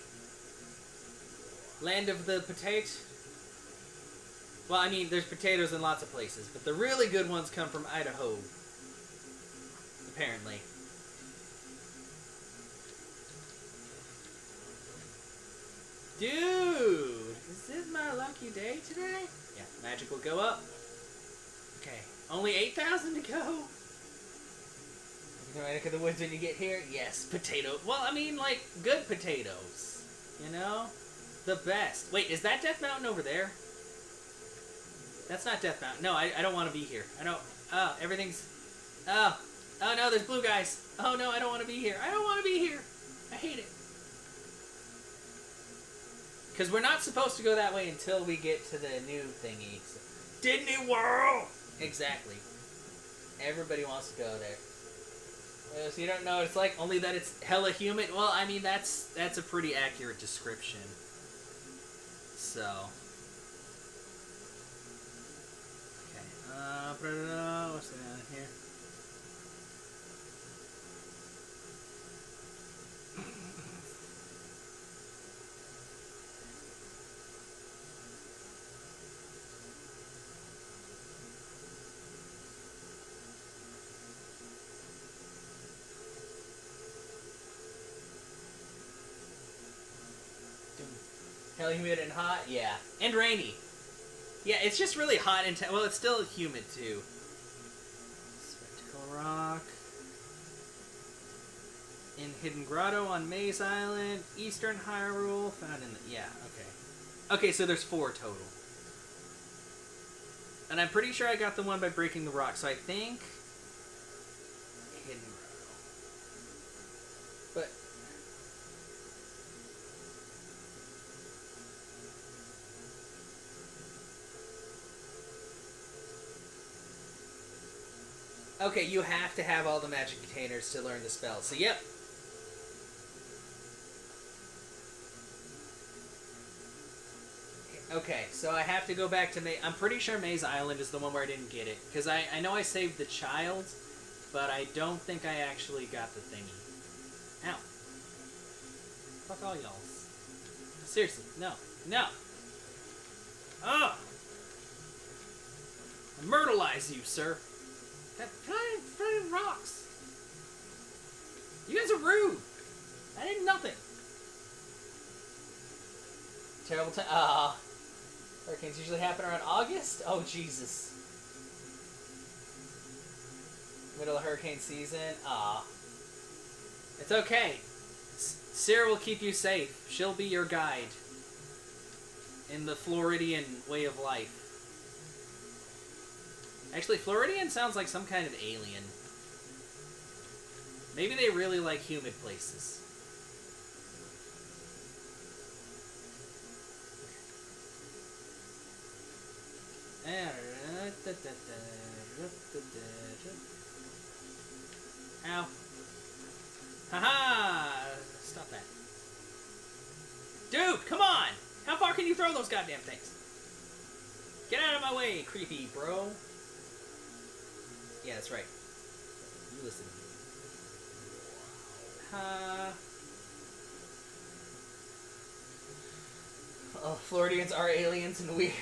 Speaker 1: Land of the potato. Well, I mean, there's potatoes in lots of places, but the really good ones come from Idaho. Apparently. Dude! Is this my lucky day today? Yeah, magic will go up. Okay, only 8,000 to go. You go to the woods when you get here? Yes, potato. Well, I mean, like, good potatoes. You know? The best. Wait, is that Death Mountain over there? That's not Death Mountain. No, I don't want to be here. I don't... Oh, everything's... Oh. Oh, no, there's blue guys. Oh, no, I don't want to be here. I don't want to be here. I hate it. Because we're not supposed to go that way until we get to the new thingy. So. Disney World! Exactly. Everybody wants to go there. So you don't know what it's like, only that it's hella humid. Well, I mean, that's a pretty accurate description. So... Okay, what's down here? Hell humid and hot? Yeah. And rainy. Yeah, it's just really hot and... well, it's still humid, too. Spectacle Rock. In Hidden Grotto on Maze Island. Eastern Hyrule. Found in the... Yeah, okay. Okay, so there's 4 total. And I'm pretty sure I got the one by breaking the rock, so I think... Hidden Grotto. But... Okay, you have to have all the magic containers to learn the spell. So, yep. Okay, so I have to go back to I'm pretty sure Maze Island is the one where I didn't get it. Because I know I saved the child, but I don't think I actually got the thingy. Ow. Fuck all y'all. Seriously, no. No! Ugh! I myrtleize you, sir. That flying rocks. You guys are rude. I did nothing. Terrible time. Hurricanes usually happen around August? Oh, Jesus. Middle of hurricane season? It's okay. Sarah will keep you safe. She'll be your guide in the Floridian way of life. Actually, Floridian sounds like some kind of alien. Maybe they really like humid places. Ow. Haha! Stop that. Dude, come on! How far can you throw those goddamn things? Get out of my way, creepy bro. Yeah, that's right. You listen to me. Oh, Floridians are aliens and weird.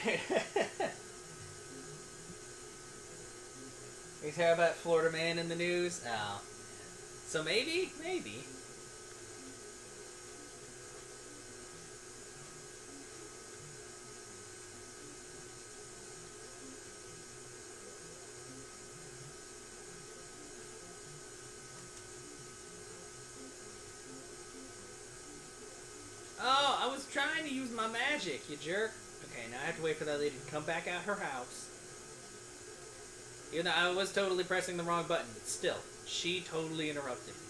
Speaker 1: You hear about Florida man in the news? Oh. So maybe? Maybe. Oh, I was trying to use my magic, you jerk. Okay, now I have to wait for that lady to come back out her house. Even though I was totally pressing the wrong button, but still, she totally interrupted me.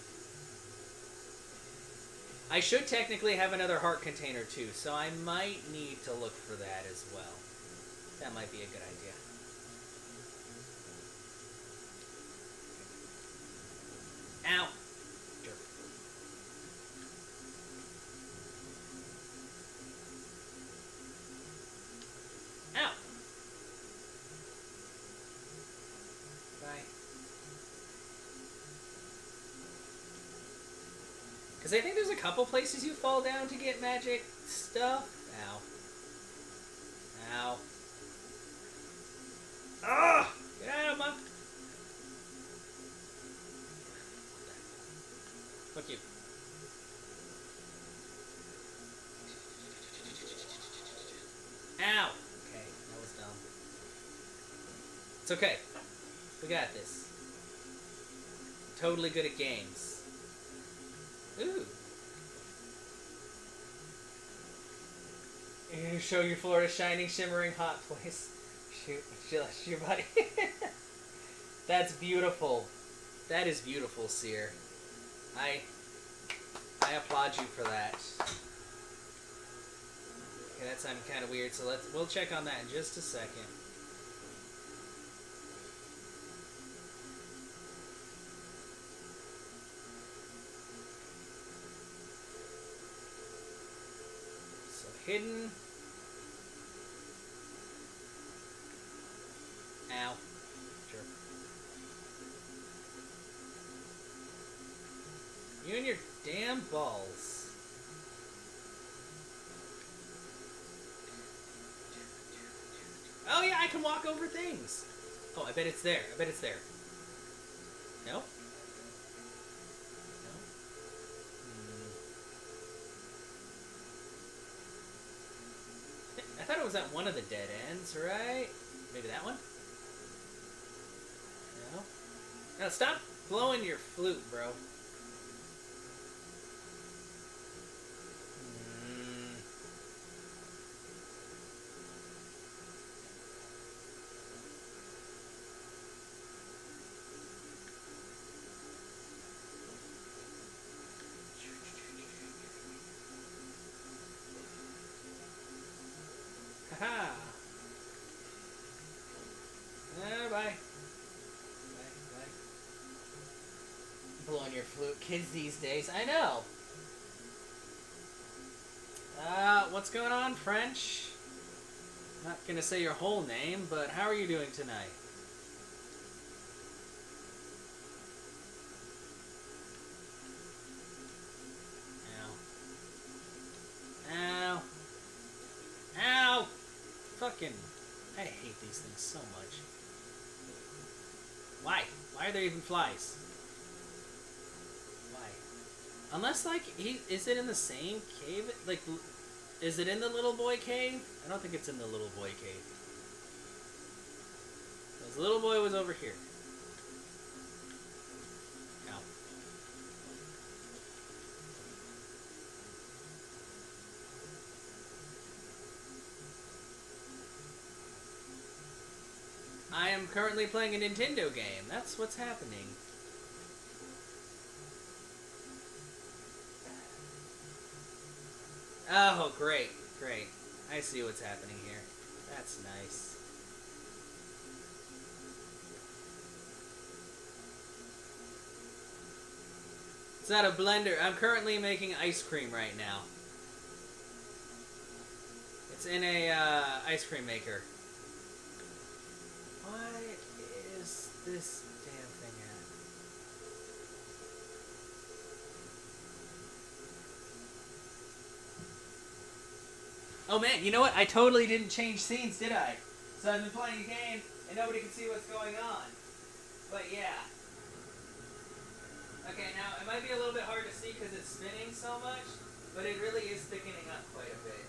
Speaker 1: I should technically have another heart container too, so I might need to look for that as well. That might be a good idea. Ow! Jerk. Ow! Bye. Because I think there's a couple places you fall down to get magic stuff. Ow. Ow. Ah! Get out of my... Fuck you. Ow! Okay, that was dumb. It's okay. We got this. Totally good at games. Ooh. You show your Florida shining, shimmering, hot place. Shoot your body. That's beautiful. That is beautiful, Seer. I applaud you for that. Okay, that sounded kind of weird, so we'll check on that in just a second. So hidden. Ow. Sure. You and your damn balls. Oh yeah, I can walk over things. Oh, I bet it's there. I bet it's there. No? No? I thought it was at one of the dead ends, right? Maybe that one? No? Now stop blowing your flute, bro. Haha. Bye. Bye. Blowing your flute, kids these days. I know. What's going on, French? Not gonna say your whole name, but how are you doing tonight? Ow. Ow. Ow! Fucking... I hate these things so much. Why? Why are there even flies? Why? Unless, like, is it in the same cave? Like, is it in the little boy cave? I don't think it's in the little boy cave. This little boy was over here. Ow. I am currently playing a Nintendo game. That's what's happening. Oh, great, great. I see what's happening here. That's nice. It's not a blender. I'm currently making ice cream right now. It's in a ice cream maker. What is this damn thing at? Oh man, you know what? I totally didn't change scenes, did I? So I've been playing a game and nobody can see what's going on. But yeah. Okay, now it might be a little bit hard to see because it's spinning so much, but it really is thickening up quite a bit.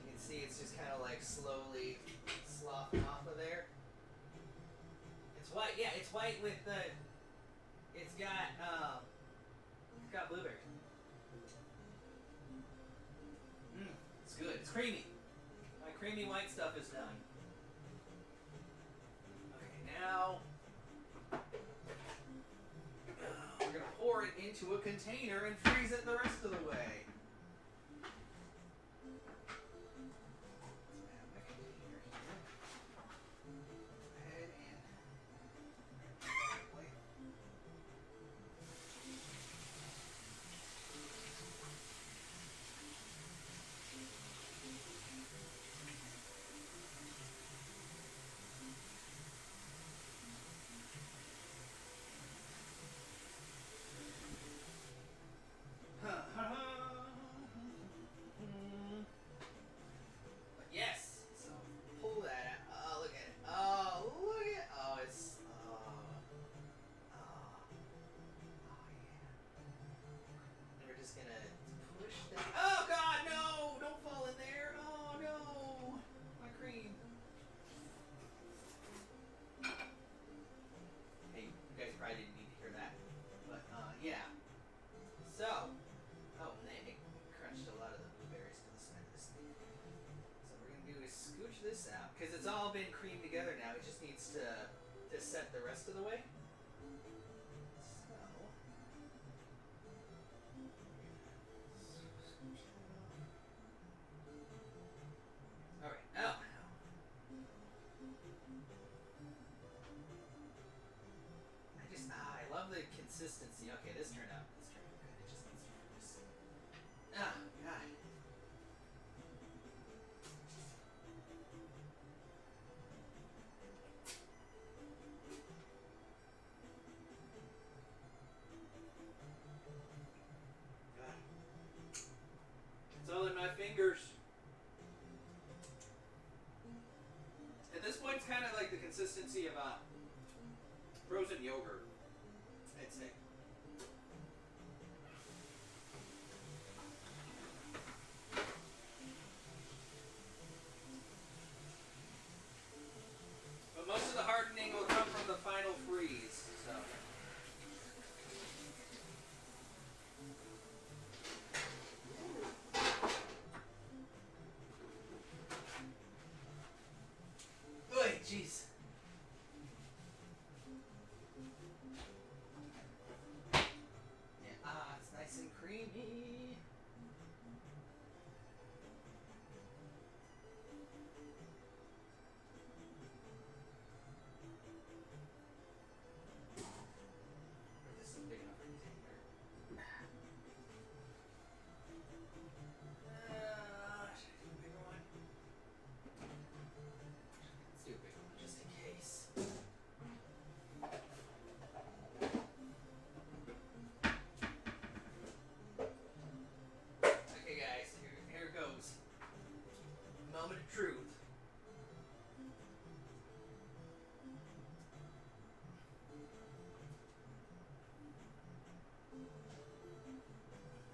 Speaker 1: You can see it's just kind of like slowly sloughing off of there. It's white, yeah, it's white with the. It's got blueberry. It's good. It's creamy. My creamy white stuff is done. Okay, now we're gonna pour it into a container and freeze it the rest of the way. the rest of the way. So. Alright, oh. I love the consistency. Okay, this turned out good. It just needs to focus. Ah, God. It's all in my fingers. At this point, it's kind of like the consistency of frozen yogurt, I'd say. But most of the hardening will come from the final freeze, so. Oy, jeez. Yeah, it's nice and creamy. This is big enough container. Should I do a bigger one? Let's do a bigger one just in case. Okay, guys, here it goes. Moment of truth.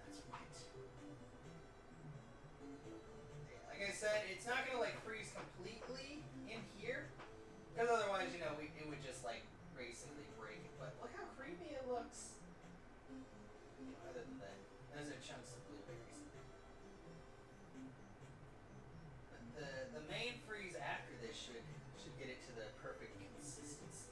Speaker 1: That's right. Like I said, it's not gonna like freeze completely in here, because otherwise, you know, it would just like basically break it. But look how creamy it looks. You know, other than that, those are chunks of blueberries. But the main freeze after this should get it to the perfect consistency.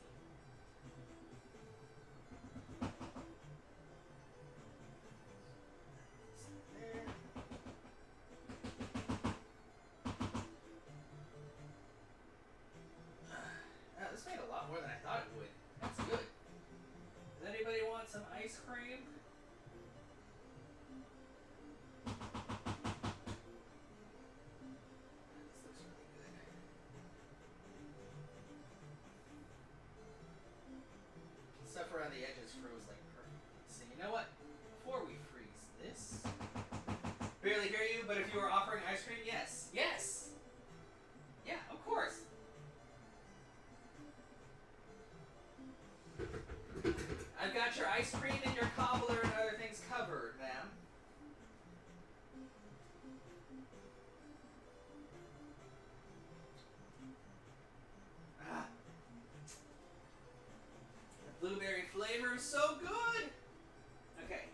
Speaker 1: There. This made a lot more than I thought it would. That's good. Does anybody want some ice cream? This looks really good. The stuff around the edges froze like perfectly. So you know what? Before we freeze this, barely hear you, but if you were offering ice cream, yes. Yes! Yeah, of course. I've got your ice cream and your cobbler and other things covered, ma'am. Ah. The blueberry flavor is so good! Okay.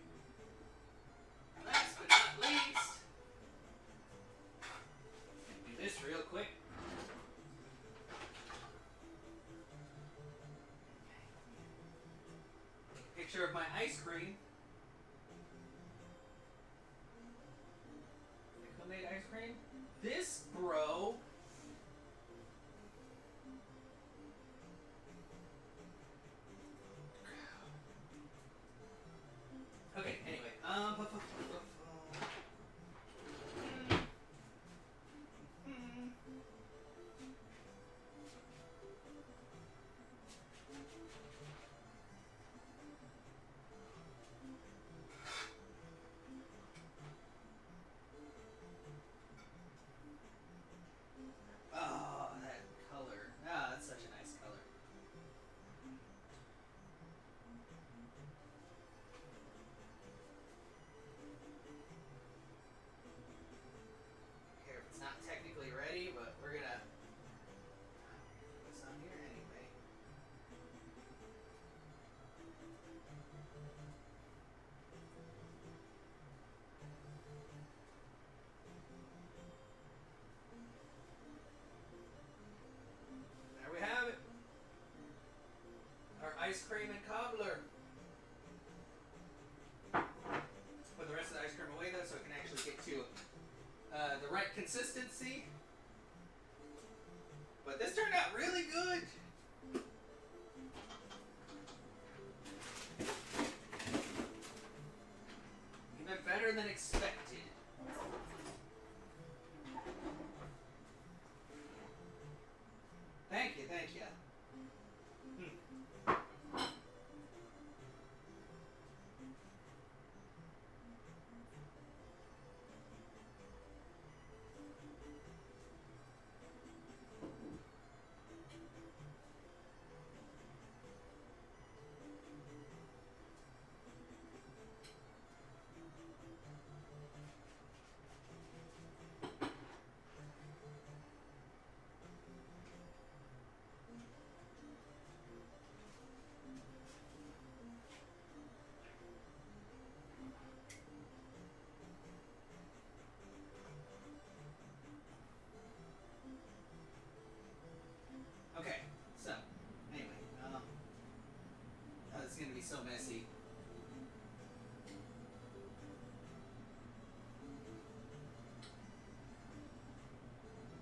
Speaker 1: Last but not least, do this real quick. Take a picture of my ice cream. Who made ice cream? This bro. Okay, anyway. ice cream and cobbler. Put the rest of the ice cream away though, so it can actually get to the right consistency. But this turned out really good. Even better than expected. Thank you, thank you. Okay, so, anyway, oh, it's gonna be so messy.